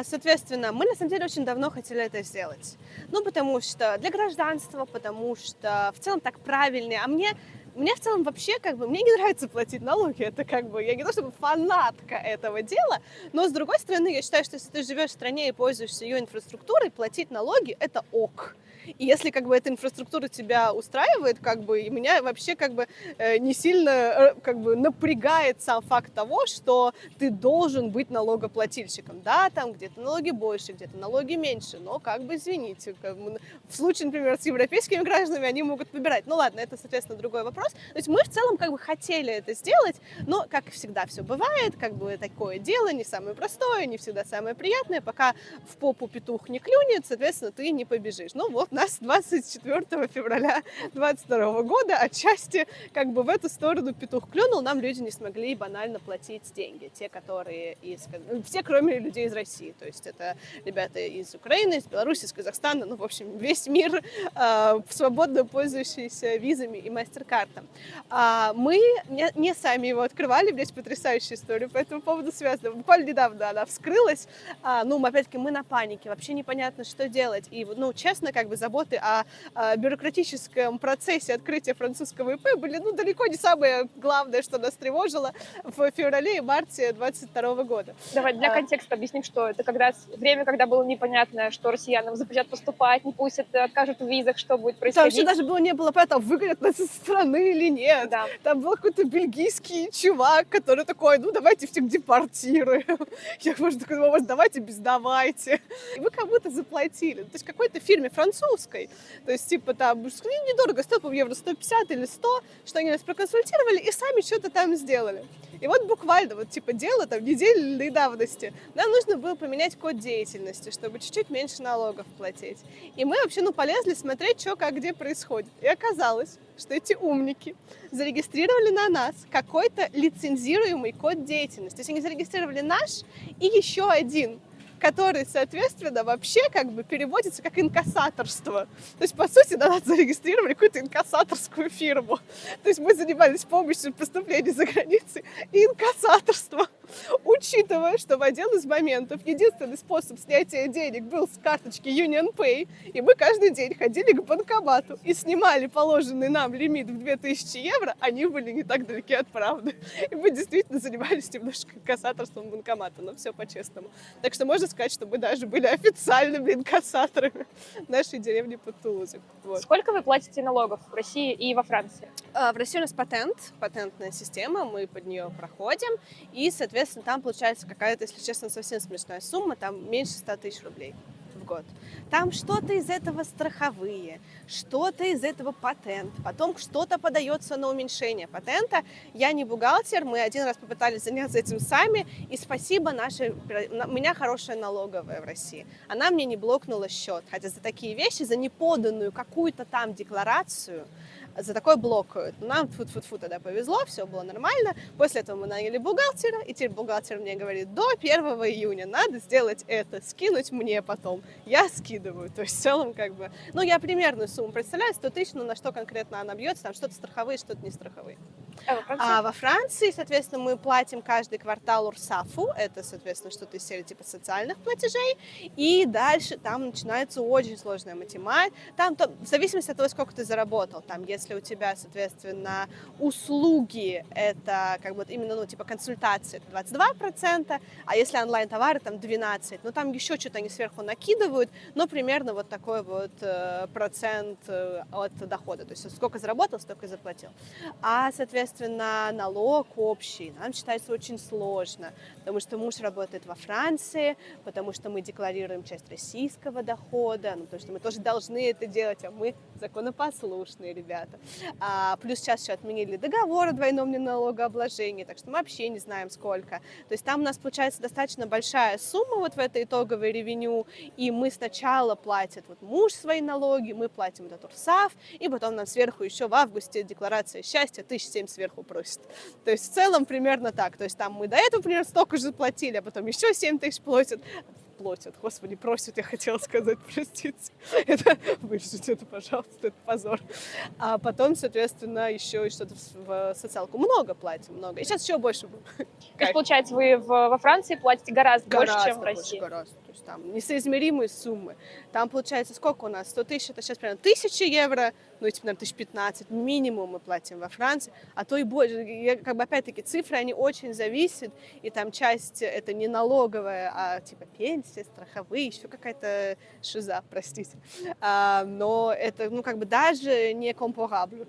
Соответственно, мы на самом деле очень давно хотели это сделать. Ну, потому что для гражданства, потому что в целом так правильнее. А мне в целом вообще мне не нравится платить налоги. Это я не то чтобы фанатка этого дела, но с другой стороны, я считаю, что если ты живешь в стране и пользуешься ее инфраструктурой, платить налоги — это ок. И если эта инфраструктура тебя устраивает, и меня вообще не сильно напрягает сам факт того, что ты должен быть налогоплательщиком. Да, там где-то налоги больше, где-то налоги меньше, но извините, в случае, например, с европейскими гражданами они могут выбирать. Ну ладно, это, соответственно, другой вопрос. То есть мы в целом хотели это сделать, но, как и всегда, все бывает, такое дело не самое простое, не всегда самое приятное, пока в попу петух не клюнет, соответственно, ты не побежишь. Ну вот, нас 24 февраля 22 года отчасти как бы в эту сторону петух клюнул, нам люди не смогли банально платить деньги, те, которые все, кроме людей из России, то есть это ребята из Украины, из Беларуси, из Казахстана, ну, в общем, весь мир, свободно пользующийся визами и MasterCard'ом. Мы не сами его открывали, здесь потрясающая история по этому поводу связана. Буквально недавно она вскрылась, опять-таки мы на панике, вообще непонятно, что делать. И, честно, как бы заботы о бюрократическом процессе открытия французского ИП были, далеко не самое главное, что нас тревожило в феврале и марте 22 года. Давай для контекста объясним, что это время, когда было непонятно, что россиянам запретят поступать, не пустят, откажут в визах, что будет Там происходить. вообще даже не было понятно, выгонят нас из страны или нет. Да. Там был какой-то бельгийский чувак, который такой, давайте всех депортируем. Я, может, давайте без давайте. И мы кому-то заплатили. То есть какой-то фирме французской. То есть, там, недорого, стоит, по-моему, евро 150 или 100, что они нас проконсультировали и сами что-то там сделали. И буквально, дело там недельной давности. Нам нужно было поменять код деятельности, чтобы чуть-чуть меньше налогов платить. И мы вообще, полезли смотреть, что, как, где происходит. И оказалось, что эти умники зарегистрировали на нас какой-то лицензируемый код деятельности. То есть они зарегистрировали наш и еще один, который, соответственно, вообще переводится как инкассаторство. То есть, по сути, на нас зарегистрировали какую-то инкассаторскую фирму. То есть мы занимались помощью поступлений за границей и инкассаторством. Учитывая, что в один из моментов единственный способ снятия денег был с карточки UnionPay, и мы каждый день ходили к банкомату и снимали положенный нам лимит в 2000 евро, они были не так далеки от правды. И мы действительно занимались немножко инкассаторством банкомата, но все по-честному. Так что можно сказать, что мы даже были официальными инкассаторами нашей деревни под Тулузой. Вот. Сколько вы платите налогов в России и во Франции? В России у нас патентная система, мы под нее проходим, и, соответственно, там получается какая-то, если честно, совсем смешная сумма, там меньше 100 тысяч рублей в год. Там что-то из этого страховые, что-то из этого патент, потом что-то подается на уменьшение патента. Я не бухгалтер, мы один раз попытались заняться этим сами, и спасибо у меня хорошая налоговая в России. Она мне не блокнула счет, хотя за такие вещи, за неподанную какую-то там декларацию, за такой блокают. Нам тьфу-тьфу-тьфу тогда повезло, все было нормально. После этого мы наняли бухгалтера, и теперь бухгалтер мне говорит, до 1 июня надо сделать это, скинуть мне потом. Я скидываю. То есть в целом я примерную сумму представляю, 100 тысяч, но на что конкретно она бьется, там что-то страховые, что-то не страховые. А во Франции, соответственно, мы платим каждый квартал УРСАФу, это, соответственно, что-то из серии типа социальных платежей, и дальше там начинается очень сложная математика, там в зависимости от того, сколько ты заработал, там, если у тебя, соответственно, услуги, это именно, консультации, это 22%, а если онлайн-товары, там 12%, там еще что-то они сверху накидывают, но примерно такой процент от дохода, то есть сколько заработал, столько и заплатил. А, соответственно, налог общий нам считается очень сложно, потому что муж работает во Франции, потому что мы декларируем часть российского дохода, потому что мы тоже должны это делать, а мы законопослушные ребята. Плюс сейчас еще отменили договор о двойном налогообложении, так что мы вообще не знаем сколько. То есть там у нас получается достаточно большая сумма в этой итоговой ревеню, и мы сначала платят муж свои налоги, мы платим этот УРСАФ, и потом нам сверху еще в августе декларация счастья 1007 сверху просит. То есть в целом примерно так. То есть там мы до этого примерно столько же заплатили, а потом еще 7 тысяч платят. Господи, просят, я хотела сказать, простите. Это, вырежите это, пожалуйста, это позор. А потом, соответственно, еще что-то в социалку. Много платим, много. И сейчас еще больше будет. То есть, получается, вы во Франции платите гораздо больше, чем в России? Гораздо. То есть там несоизмеримые суммы. Там, получается, сколько у нас? 100 тысяч, это сейчас примерно 1000 евро, наверное, 1015 минимум мы платим во Франции, а то и больше. Опять-таки, цифры, они очень зависят, и там часть, это не налоговая, а пенсия, страховые, еще какая-то шиза, простите. Но это, даже не comparable.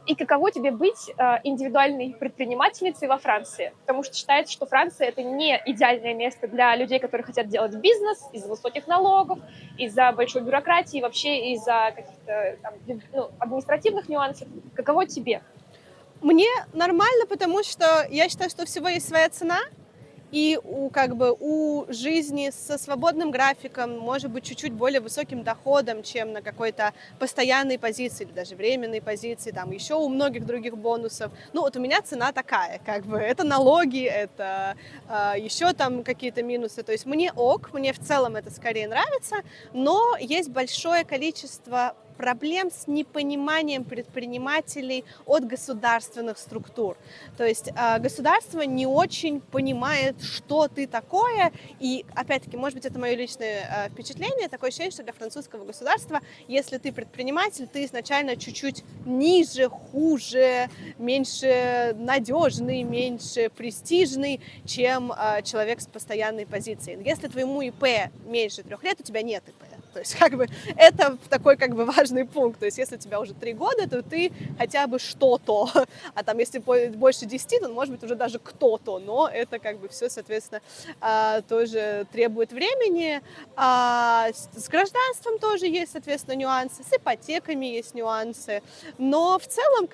И каково тебе быть индивидуальной предпринимательницей во Франции? Потому что считается, что Франция — это не идеальное место для людей, которые хотят делать бизнес из-за высоких налогов, из-за большой бюрократии, вообще из-за каких-то административных нюансов. Каково тебе? Мне нормально, потому что я считаю, что у всего есть своя цена, и у жизни со свободным графиком, может быть, чуть-чуть более высоким доходом, чем на какой-то постоянной позиции или даже временной позиции, там еще у многих других бонусов. Ну, вот у меня цена такая, это налоги, это еще там какие-то минусы. То есть мне в целом это скорее нравится, но есть большое количество проблем с непониманием предпринимателей от государственных структур. То есть государство не очень понимает, что ты такое, и, опять-таки, может быть, это мое личное впечатление, такое ощущение, что для французского государства, если ты предприниматель, ты изначально чуть-чуть ниже, хуже, меньше надежный, меньше престижный, чем человек с постоянной позицией. Если твоему ИП меньше 3 лет, у тебя нет ИП. То есть, это такой, важный пункт. То есть, если у тебя уже 3 года, то ты хотя бы что-то. А там, если больше 10, то, может быть, уже даже кто-то. Но это, все, соответственно, тоже требует времени. С гражданством тоже есть, соответственно, нюансы. С ипотеками есть нюансы. Но в целом,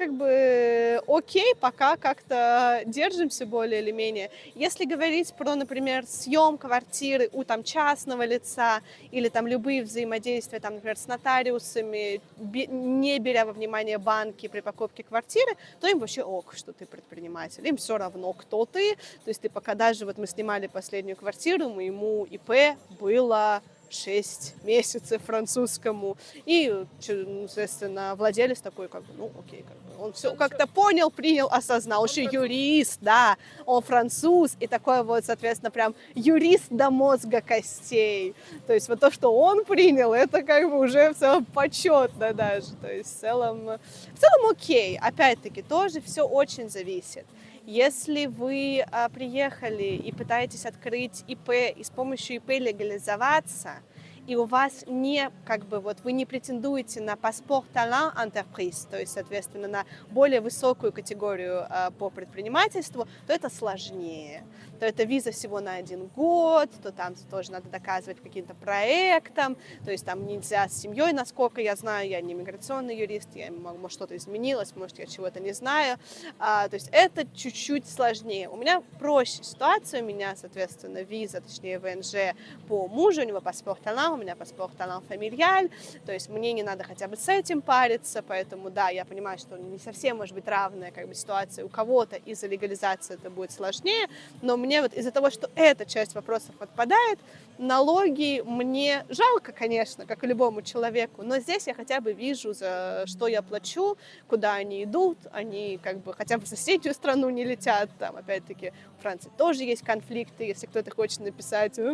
окей, пока как-то держимся более или менее. Если говорить про, например, съем квартиры у частного лица или любые взаимодействия, например, с нотариусами, не беря во внимание банки при покупке квартиры, то им вообще что ты предприниматель. Им все равно, кто ты. То есть ты пока даже, мы снимали последнюю квартиру, моему ИП было 6 месяцев французскому. И, соответственно, владелец такой, окей, он все как-то понял, принял, осознал. Он еще юрист, да, он француз, и такой соответственно, прям юрист до мозга костей. То есть то, что он принял, это уже в целом почетно даже. То есть в целом окей. Опять-таки, тоже все очень зависит. Если вы приехали и пытаетесь открыть ИП и с помощью ИП легализоваться, и у вас вы не претендуете на паспорт талант entreprise, то есть, соответственно, на более высокую категорию по предпринимательству, то это сложнее. То это виза всего на 1 год, то там тоже надо доказывать каким-то проектам, то есть там нельзя с семьей, насколько я знаю, я не миграционный юрист, может, что-то изменилось, может, я чего-то не знаю, то есть это чуть-чуть сложнее. У меня проще ситуация, у меня, соответственно, виза, точнее, ВНЖ по мужу, у него паспорт талант, у меня паспорт талант фамильяль, то есть мне не надо хотя бы с этим париться, поэтому, да, я понимаю, что не совсем может быть равная ситуация у кого-то, из-за легализации это будет сложнее, но мне из-за того, что эта часть вопросов отпадает, налоги мне жалко, конечно, как и любому человеку, но здесь я хотя бы вижу, за что я плачу, куда они идут, они хотя бы в соседнюю страну не летят, там, опять-таки, в Франции тоже есть конфликты, если кто-то хочет написать, то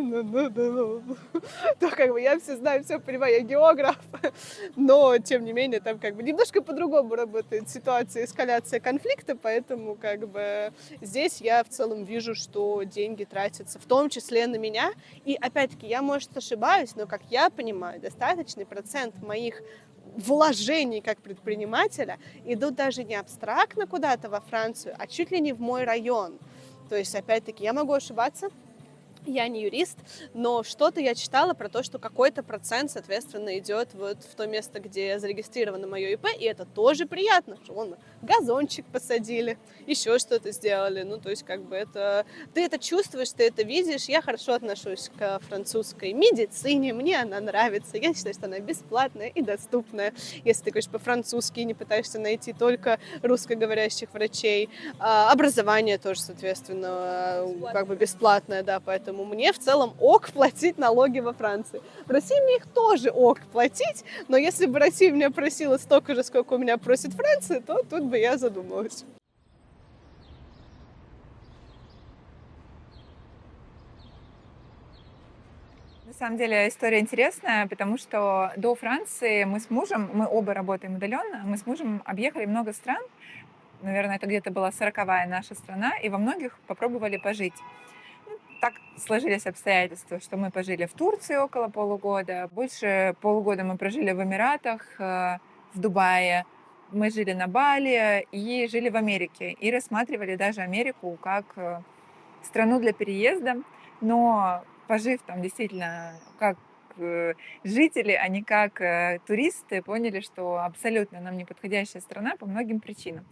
я все знаю, все понимаю, я географ, но, тем не менее, там немножко по-другому работает ситуация, эскаляция конфликта, поэтому здесь я в целом вижу, что деньги тратятся в том числе на меня, и опять-таки я, может, ошибаюсь, но, как я понимаю, достаточный процент моих вложений как предпринимателя идут даже не абстрактно куда-то во Францию, а чуть ли не в мой район. То есть, опять-таки, я могу ошибаться, я не юрист, но что-то я читала про то, что какой-то процент, соответственно, идет в то место, где зарегистрировано мое ИП, и это тоже приятно, что вон газончик посадили, еще что-то сделали, то есть это... Ты это чувствуешь, ты это видишь, я хорошо отношусь к французской медицине, мне она нравится, я считаю, что она бесплатная и доступная, если ты говоришь по-французски и не пытаешься найти только русскоговорящих врачей, образование тоже, соответственно, бесплатное, да, поэтому мне в целом платить налоги во Франции. В России мне их тоже платить, но если бы Россия меня просила столько же, сколько у меня просит Франция, то тут бы я задумалась. На самом деле история интересная, потому что до Франции мы с мужем, мы оба работаем удаленно, мы с мужем объехали много стран, наверное, это где-то была 40-я наша страна, и во многих попробовали пожить. Так сложились обстоятельства, что мы пожили в Турции около полугода, больше полугода мы прожили в Эмиратах, в Дубае, мы жили на Бали и жили в Америке, и рассматривали даже Америку как страну для переезда, но пожив там действительно как жители, а не как туристы, поняли, что абсолютно нам не подходящая страна по многим причинам.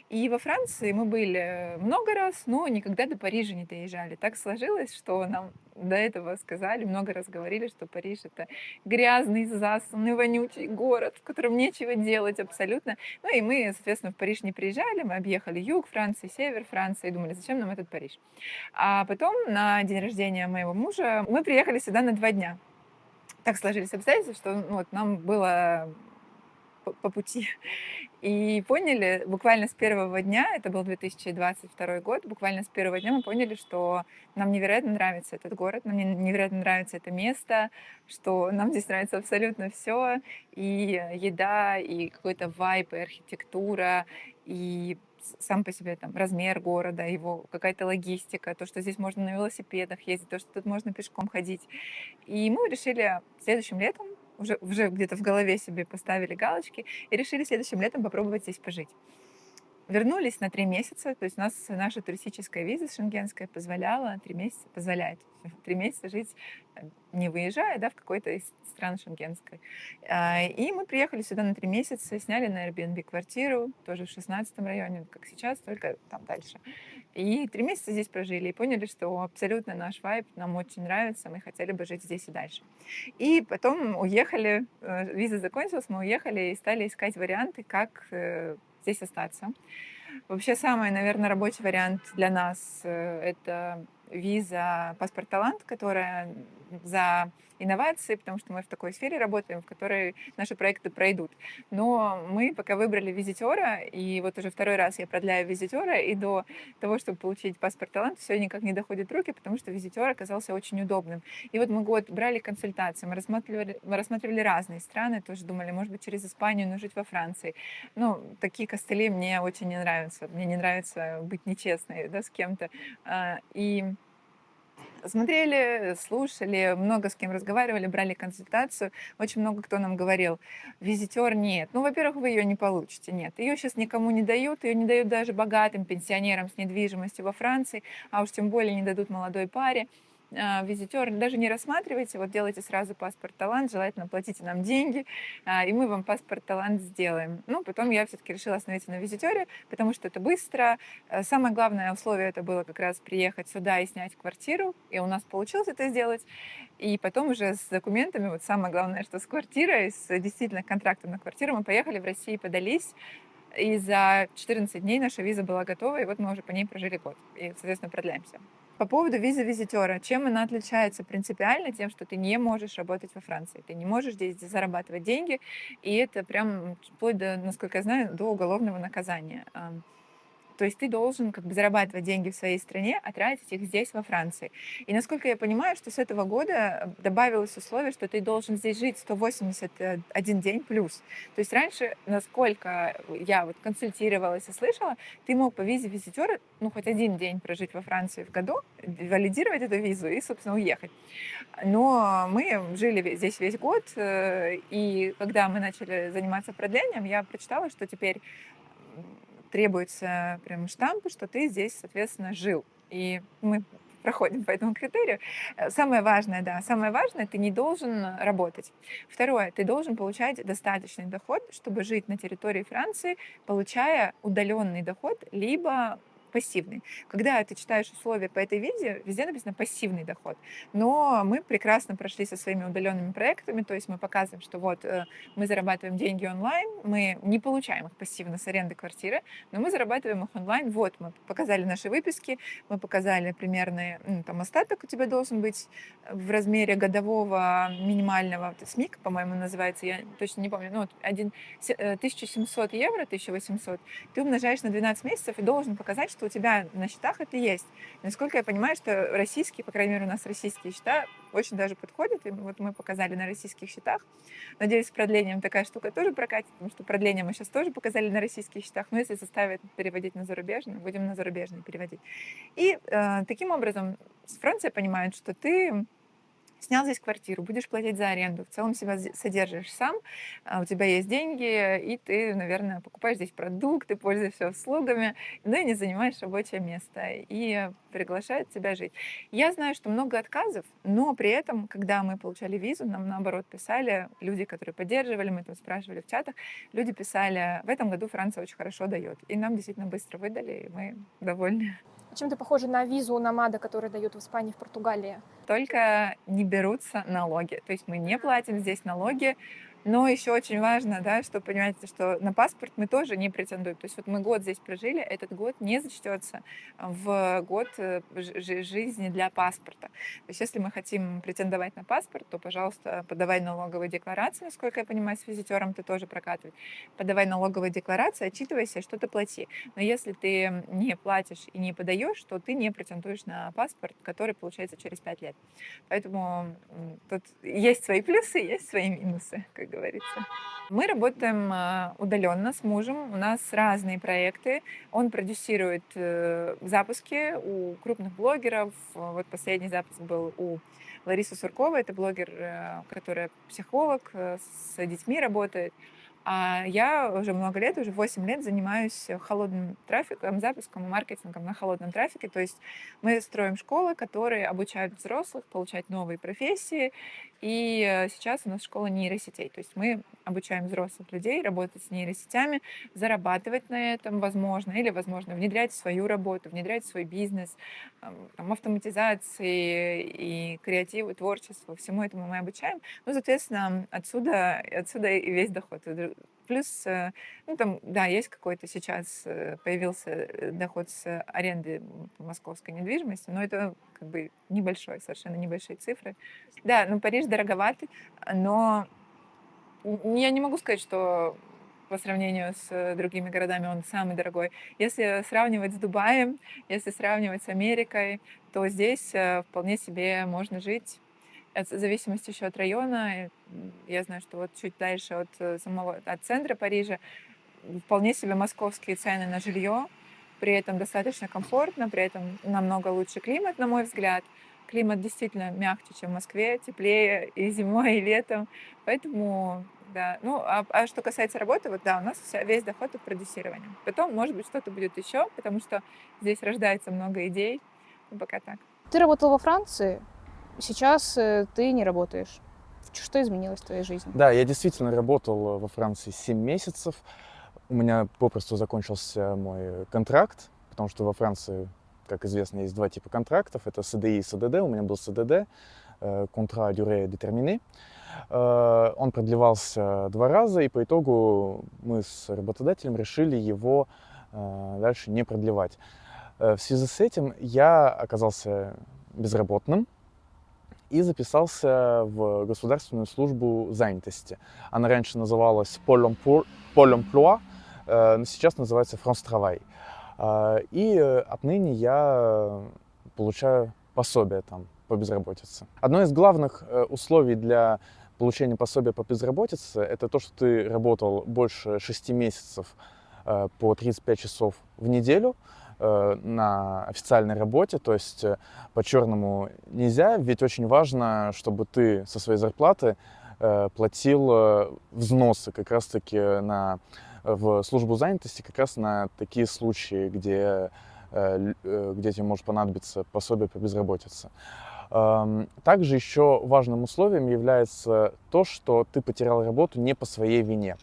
И во Франции мы были много раз, но никогда до Парижа не доезжали. Так сложилось, что нам до этого сказали, много раз говорили, что Париж — это грязный, засанный, вонючий город, в котором нечего делать абсолютно. Ну и мы, соответственно, в Париж не приезжали, мы объехали юг Франции, север Франции, и думали, зачем нам этот Париж. А потом на день рождения моего мужа мы приехали сюда на 2 дня. Так сложились обстоятельства, что ну, вот нам было по пути. И поняли буквально с первого дня, это был 2022 год, буквально с первого дня мы поняли, что нам невероятно нравится этот город, нам невероятно нравится это место, что нам здесь нравится абсолютно все, и еда, и какой-то вайб, и архитектура, и сам по себе там размер города, его какая-то логистика, то, что здесь можно на велосипедах ездить, то, что тут можно пешком ходить. И мы решили следующим летом, уже где-то в голове себе поставили галочки, и решили следующим летом попробовать здесь пожить. Вернулись на 3 месяца, то есть у нас наша туристическая виза шенгенская позволяла 3 месяца, позволяет 3 месяца жить, не выезжая, да, в какой-то из стран шенгенской. И мы приехали сюда на 3 месяца, сняли на Airbnb квартиру, тоже в 16-м районе, как сейчас, только там дальше. И 3 месяца здесь прожили и поняли, что абсолютно наш вайб нам очень нравится, мы хотели бы жить здесь и дальше. И потом уехали, виза закончилась, мы уехали и стали искать варианты, как здесь остаться. Вообще самый, наверное, рабочий вариант для нас это виза «Паспорт Талант», которая за инновации, потому что мы в такой сфере работаем, в которой наши проекты пройдут. Но мы пока выбрали визитера, и вот уже 2-й раз я продляю визитера, и до того, чтобы получить «Паспорт Талант», все никак не доходит руки, потому что визитер оказался очень удобным. И вот мы год брали консультации, мы рассматривали разные страны, тоже думали, может быть, через Испанию, но жить во Франции. Ну, такие костыли мне очень не нравятся. Мне не нравится быть нечестной, да, с кем-то. И смотрели, слушали, много с кем разговаривали, брали консультацию. Очень много кто нам говорил, визитер нет. Ну, во-первых, вы ее не получите, нет. Ее сейчас никому не дают, ее не дают даже богатым пенсионерам с недвижимостью во Франции, а уж тем более не дадут молодой паре. Визитер даже не рассматривайте, вот делайте сразу «Паспорт Талант», желательно платите нам деньги, и мы вам «Паспорт Талант» сделаем. Ну, потом я все-таки решила остановиться на визитере, потому что это быстро. Самое главное условие это было как раз приехать сюда и снять квартиру, и у нас получилось это сделать. И потом уже с документами, вот самое главное, что с квартирой, с действительно контрактом на квартиру, мы поехали в Россию, подались, и за 14 дней наша виза была готова, и вот мы уже по ней прожили год, и, соответственно, продляемся. По поводу визы визитера. Чем она отличается принципиально? Тем, что ты не можешь работать во Франции. Ты не можешь здесь зарабатывать деньги. И это прям вплоть до, насколько я знаю, до уголовного наказания. То есть ты должен как бы зарабатывать деньги в своей стране, а тратить их здесь, во Франции. И насколько я понимаю, что с этого года добавилось условие, что ты должен здесь жить 181 день плюс. То есть раньше, насколько я вот консультировалась и слышала, ты мог по визе визитера, ну, хоть 1 день прожить во Франции в году, валидировать эту визу и, собственно, уехать. Но мы жили здесь весь год, и когда мы начали заниматься продлением, я прочитала, что теперь требуется прям штамп, что ты здесь, соответственно, жил. И мы проходим по этому критерию. Самое важное, ты не должен работать. Второе, ты должен получать достаточный доход, чтобы жить на территории Франции, получая удаленный доход, либо пассивный. Когда ты читаешь условия по этой визе, везде написано пассивный доход. Но мы прекрасно прошли со своими удаленными проектами, то есть мы показываем, что вот мы зарабатываем деньги онлайн, мы не получаем их пассивно с аренды квартиры, но мы зарабатываем их онлайн. Вот мы показали наши выписки, мы показали примерный там остаток у тебя должен быть в размере годового минимального, СМИК, по-моему, называется, я точно не помню, ну, вот 1700 евро, 1800, ты умножаешь на 12 месяцев и должен показать, что у тебя на счетах это есть. Насколько я понимаю, что российские, по крайней мере, у нас российские счета очень даже подходят, и вот мы показали на российских счетах. Надеюсь, с продлением такая штука тоже прокатит, потому что продление мы сейчас тоже показали на российских счетах, но если заставят переводить на зарубежные, будем на зарубежные переводить. И таким образом Франция понимает, что ты снял здесь квартиру, будешь платить за аренду, в целом себя содержишь сам, у тебя есть деньги, и ты, наверное, покупаешь здесь продукты, пользуешься услугами, ну и не занимаешь рабочее место, и приглашают тебя жить. Я знаю, что много отказов, но при этом, когда мы получали визу, нам наоборот писали люди, которые поддерживали, мы там спрашивали в чатах, люди писали, в этом году Франция очень хорошо дает. И нам действительно быстро выдали, и мы довольны. Чем-то похоже на визу номада, которую дают в Испании, в Португалии. Только не берутся налоги. То есть мы не платим здесь налоги, но еще очень важно, да, что понимаете, что на паспорт мы тоже не претендуем. То есть вот мы год здесь прожили, этот год не зачтется в год жизни для паспорта. То есть если мы хотим претендовать на паспорт, то, пожалуйста, подавай налоговые декларации, насколько я понимаю, с визитером ты тоже прокатываешь. Подавай налоговые декларации, отчитывайся, и что-то плати. Но если ты не платишь и не подаешь, то ты не претендуешь на паспорт, который получается через 5 лет. Поэтому тут есть свои плюсы, есть свои минусы, как говорится. Мы работаем удаленно с мужем, у нас разные проекты. Он продюсирует запуски у крупных блогеров. Вот последний запуск был у Ларисы Сурковой, это блогер, которая психолог, с детьми работает. А я уже много лет, уже 8 лет занимаюсь холодным трафиком, запуском и маркетингом на холодном трафике. То есть мы строим школы, которые обучают взрослых получать новые профессии. И сейчас у нас школа нейросетей. То есть мы обучаем взрослых людей работать с нейросетями, зарабатывать на этом, возможно, или, возможно, внедрять в свою работу, внедрять в свой бизнес, там, автоматизации и креативу, творчеству. Всему этому мы обучаем. Ну, соответственно, отсюда и весь доход. Плюс, ну, там, да, есть какой-то сейчас появился доход с аренды московской недвижимости, но это как бы небольшой, совершенно небольшие цифры. Да, ну, Париж дороговатый, но я не могу сказать, что по сравнению с другими городами он самый дорогой. Если сравнивать с Дубаем, если сравнивать с Америкой, то здесь вполне себе можно жить. В зависимости еще от района. Я знаю, что вот чуть дальше от центра Парижа вполне себе московские цены на жилье, при этом достаточно комфортно, при этом намного лучше климат, на мой взгляд. Климат действительно мягче, чем в Москве, теплее и зимой, и летом. Поэтому, да. Ну, а что касается работы, вот да, у нас весь доход от продюсирования. Потом, может быть, что-то будет еще, потому что здесь рождается много идей. Ну, пока так. Ты работал во Франции, сейчас ты не работаешь. Что изменилось в твоей жизни? Да, я действительно работал во Франции 7 месяцев. У меня попросту закончился мой контракт, потому что во Франции, как известно, есть 2 типа контрактов. Это CDI и CDD. У меня был CDD, contrat durée déterminée. Он продлевался 2 раза, и по итогу мы с работодателем решили его дальше не продлевать. В связи с этим я оказался безработным и записался в государственную службу занятости. Она раньше называлась Pôle emploi, но сейчас называется France Travail. И отныне я получаю пособие там по безработице. Одно из главных условий для получения пособия по безработице — это то, что ты работал больше 6 месяцев по 35 часов в неделю на официальной работе, то есть по черному нельзя, ведь очень важно, чтобы ты со своей зарплаты платил взносы как раз-таки в службу занятости, как раз на такие случаи, где тебе может понадобиться пособие по безработице. Также еще важным условием является то, что ты потерял работу не по своей вине.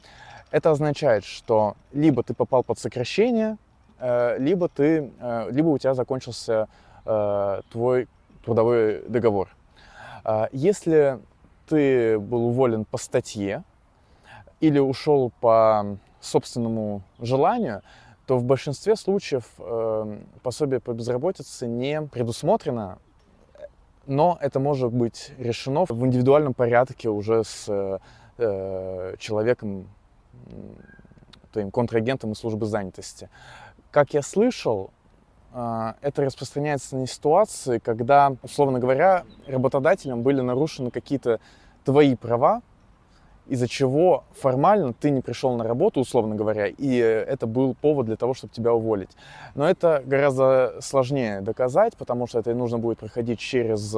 Это означает, что либо ты попал под сокращение, либо у тебя закончился твой трудовой договор. Если ты был уволен по статье или ушел по собственному желанию, то в большинстве случаев пособие по безработице не предусмотрено, но это может быть решено в индивидуальном порядке уже с человеком, твоим контрагентом из службы занятости. Как я слышал, это распространяется на ситуации, когда, условно говоря, работодателем были нарушены какие-то твои права, из-за чего формально ты не пришел на работу, условно говоря, и это был повод для того, чтобы тебя уволить. Но это гораздо сложнее доказать, потому что это нужно будет проходить через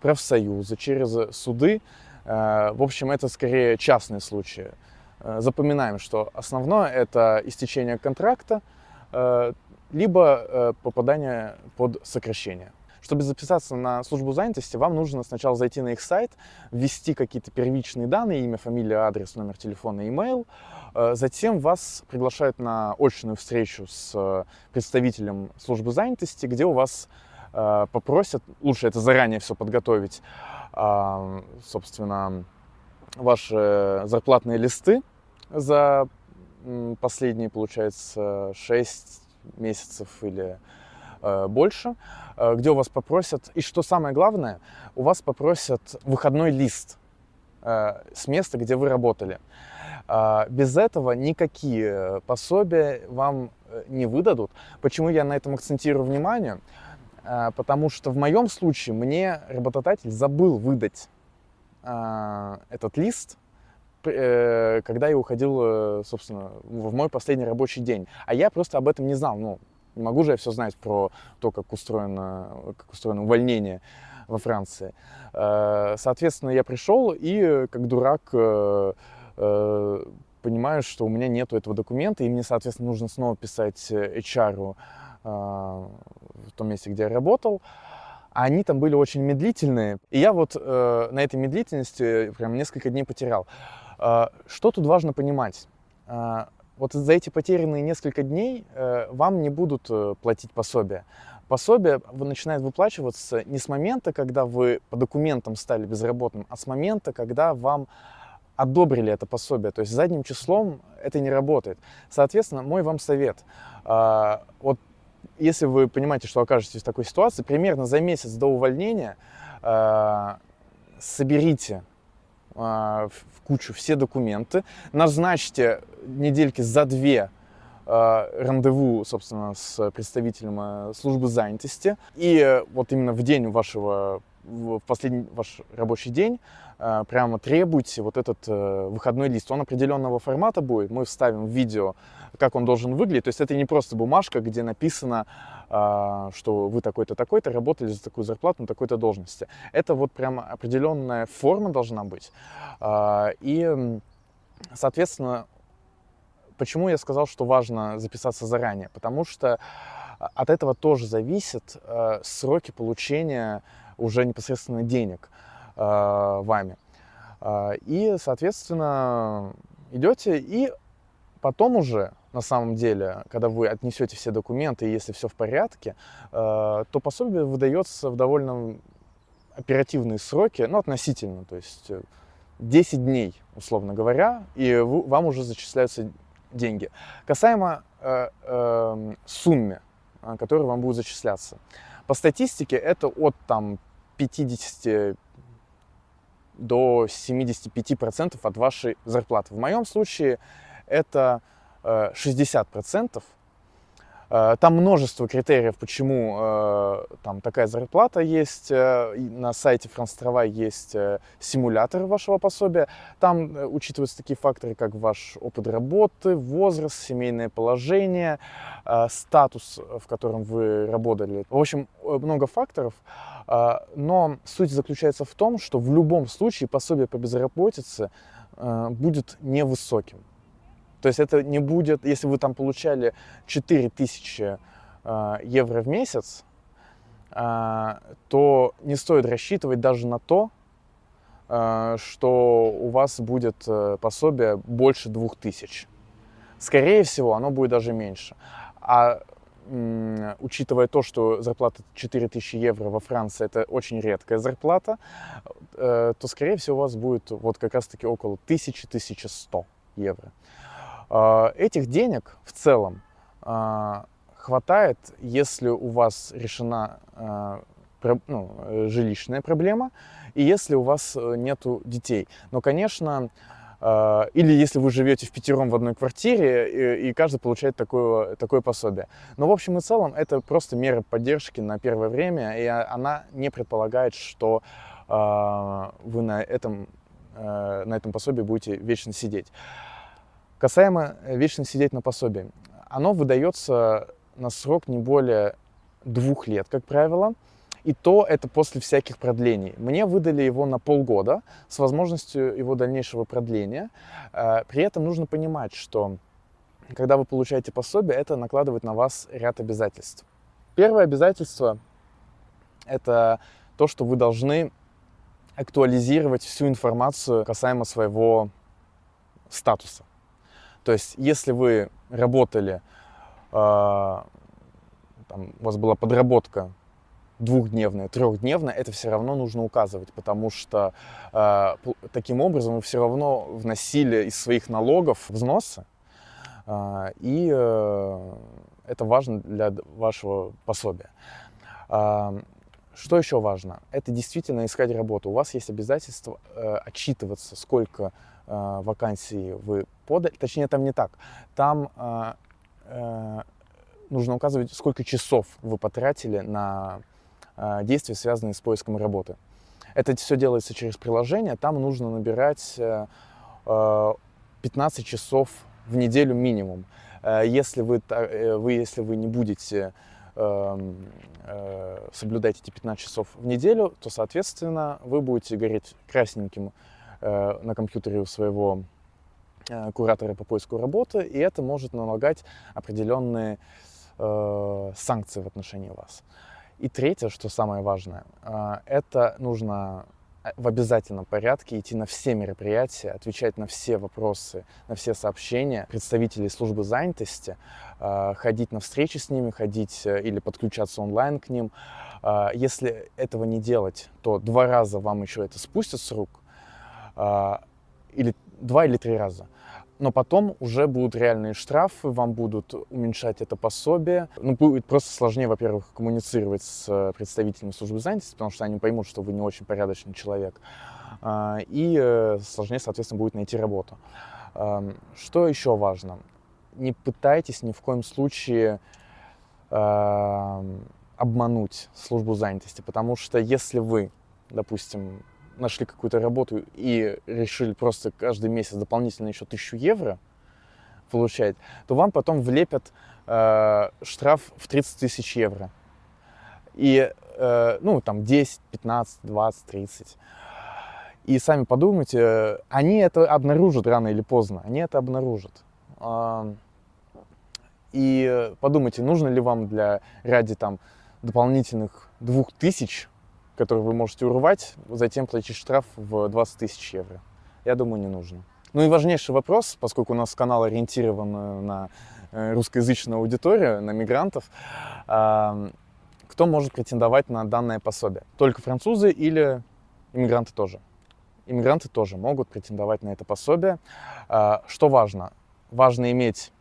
профсоюзы, через суды. В общем, это скорее частные случаи. Запоминаем, что основное — это истечение контракта, либо попадание под сокращение. Чтобы записаться на службу занятости, вам нужно сначала зайти на их сайт, ввести какие-то первичные данные, имя, фамилия, адрес, номер телефона, имейл. Затем вас приглашают на очную встречу с представителем службы занятости, где у вас попросят, лучше это заранее все подготовить, собственно, ваши зарплатные листы за последние, получается, 6 месяцев или больше, где у вас попросят, и что самое главное, у вас попросят выходной лист с места, где вы работали. Без этого никакие пособия вам не выдадут. Почему я на этом акцентирую внимание? Потому что в моем случае мне работодатель забыл выдать этот лист, когда я уходил, собственно, в мой последний рабочий день. А я просто об этом не знал. Ну, не могу же я все знать про то, как устроено увольнение во Франции. Соответственно, я пришел и, как дурак, понимаю, что у меня нету этого документа, и мне, соответственно, нужно снова писать HR в том месте, где я работал. А они там были очень медлительные. И я вот на этой медлительности прям несколько дней потерял. Что тут важно понимать? Вот за эти потерянные несколько дней вам не будут платить пособие. Пособие начинает выплачиваться не с момента, когда вы по документам стали безработным, а с момента, когда вам одобрили это пособие. То есть задним числом это не работает. Соответственно, мой вам совет. Вот если вы понимаете, что окажетесь в такой ситуации, примерно за месяц до увольнения соберите в кучу все документы, назначьте недельки за 2 рандеву, собственно, с представителем службы занятости. И вот именно в день в последний ваш рабочий день прямо требуйте вот этот выходной лист. Он определенного формата будет, мы вставим в видео, как он должен выглядеть. То есть это не просто бумажка, где написано, что вы такой-то, такой-то, работали за такую зарплату на такой-то должности. Это вот прямо определенная форма должна быть. И, соответственно, почему я сказал, что важно записаться заранее? Потому что от этого тоже зависят сроки получения уже непосредственно денег вами. И, соответственно, идете, и потом уже, на самом деле, когда вы отнесете все документы, и если все в порядке, то пособие выдается в довольно оперативные сроки, ну, относительно, то есть 10 дней, условно говоря, и вам уже зачисляются деньги. Касаемо суммы, которая вам будет зачисляться. По статистике это от 50 до 75% от вашей зарплаты. В моем случае это 60%. Там множество критериев, почему там такая зарплата есть. На сайте France Travail есть симулятор вашего пособия. Там учитываются такие факторы, как ваш опыт работы, возраст, семейное положение, статус, в котором вы работали. В общем, много факторов. Но суть заключается в том, что в любом случае пособие по безработице будет невысоким. То есть это не будет, если вы там получали 4000 евро в месяц, то не стоит рассчитывать даже на то, что у вас будет пособие больше 2000. Скорее всего, оно будет даже меньше. А учитывая то, что зарплата 4000 евро во Франции это очень редкая зарплата, то, скорее всего, у вас будет вот как раз-таки около 1000-1100 евро. Этих денег в целом хватает, если у вас решена жилищная проблема и если у вас нету детей. Но, конечно, или если вы живете впятером в одной квартире и каждый получает такое пособие. Но в общем и целом это просто мера поддержки на первое время, и она не предполагает, что вы на этом на этом пособии будете вечно сидеть. Касаемо вечно сидеть на пособии. Оно выдается на срок не более 2 лет, как правило. И то это после всяких продлений. Мне выдали его на полгода с возможностью его дальнейшего продления. При этом нужно понимать, что когда вы получаете пособие, это накладывает на вас ряд обязательств. Первое обязательство – это то, что вы должны актуализировать всю информацию касаемо своего статуса. То есть, если вы работали, там, у вас была подработка 2-дневная, 3-дневная, это все равно нужно указывать, потому что таким образом вы все равно вносили из своих налогов взносы, и это важно для вашего пособия. Что еще важно? Это действительно искать работу. У вас есть обязательство отчитываться, сколько вакансий вы подали. Точнее, там не так. Там нужно указывать, сколько часов вы потратили на действия, связанные с поиском работы. Это все делается через приложение. Там нужно набирать 15 часов в неделю минимум. Если вы не будете соблюдать эти 15 часов в неделю, то, соответственно, вы будете гореть красненьким на компьютере у своего куратора по поиску работы, и это может налагать определенные санкции в отношении вас. И третье, что самое важное, это нужно в обязательном порядке идти на все мероприятия, отвечать на все вопросы, на все сообщения представителей службы занятости, ходить на встречи с ними, ходить или подключаться онлайн к ним. Если этого не делать, то 2 раза вам еще это спустят с рук, или 2 или 3 раза. Но потом уже будут реальные штрафы, вам будут уменьшать это пособие. Ну, будет просто сложнее, во-первых, коммуницировать с представителями службы занятости, потому что они поймут, что вы не очень порядочный человек. И сложнее, соответственно, будет найти работу. Что еще важно? Не пытайтесь ни в коем случае обмануть службу занятости, потому что если вы, допустим, нашли какую-то работу и решили просто каждый месяц дополнительно еще 1000 евро получать, то вам потом влепят штраф в 30 тысяч евро. И, ну, там 10, 15, 20, 30. И сами подумайте, они это обнаружат рано или поздно, они это обнаружат. И подумайте, нужно ли вам ради там дополнительных 2000, которые вы можете урвать, затем платить штраф в 20 тысяч евро. Я думаю, не нужно. Ну и важнейший вопрос, поскольку у нас канал ориентирован на русскоязычную аудиторию, на мигрантов, кто может претендовать на данное пособие? Только французы или иммигранты тоже? Иммигранты тоже могут претендовать на это пособие. Что важно? Важно иметь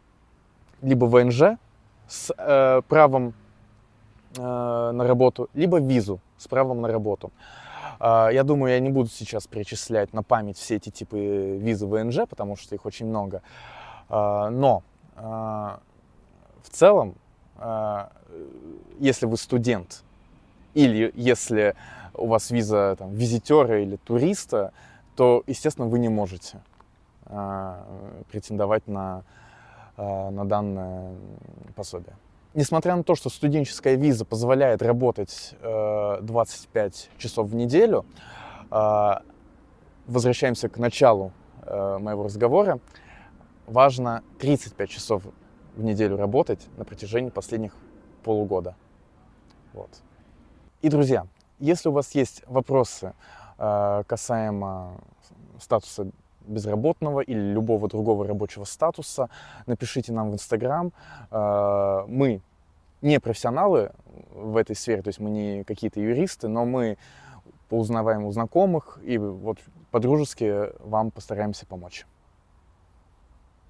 либо ВНЖ с правом на работу, либо визу с правом на работу. Я думаю, я не буду сейчас перечислять на память все эти типы визы ВНЖ, потому что их очень много. Но в целом, если вы студент или если у вас виза там, визитера или туриста, то, естественно, вы не можете претендовать на данное пособие. Несмотря на то, что студенческая виза позволяет работать 25 часов в неделю, возвращаемся к началу моего разговора, важно 35 часов в неделю работать на протяжении последних полугода. Вот. И, друзья, если у вас есть вопросы касаемо статуса безработного или любого другого рабочего статуса, напишите нам в Инстаграм. Мы не профессионалы в этой сфере, то есть мы не какие-то юристы, но мы поузнаваем у знакомых и вот по-дружески вам постараемся помочь.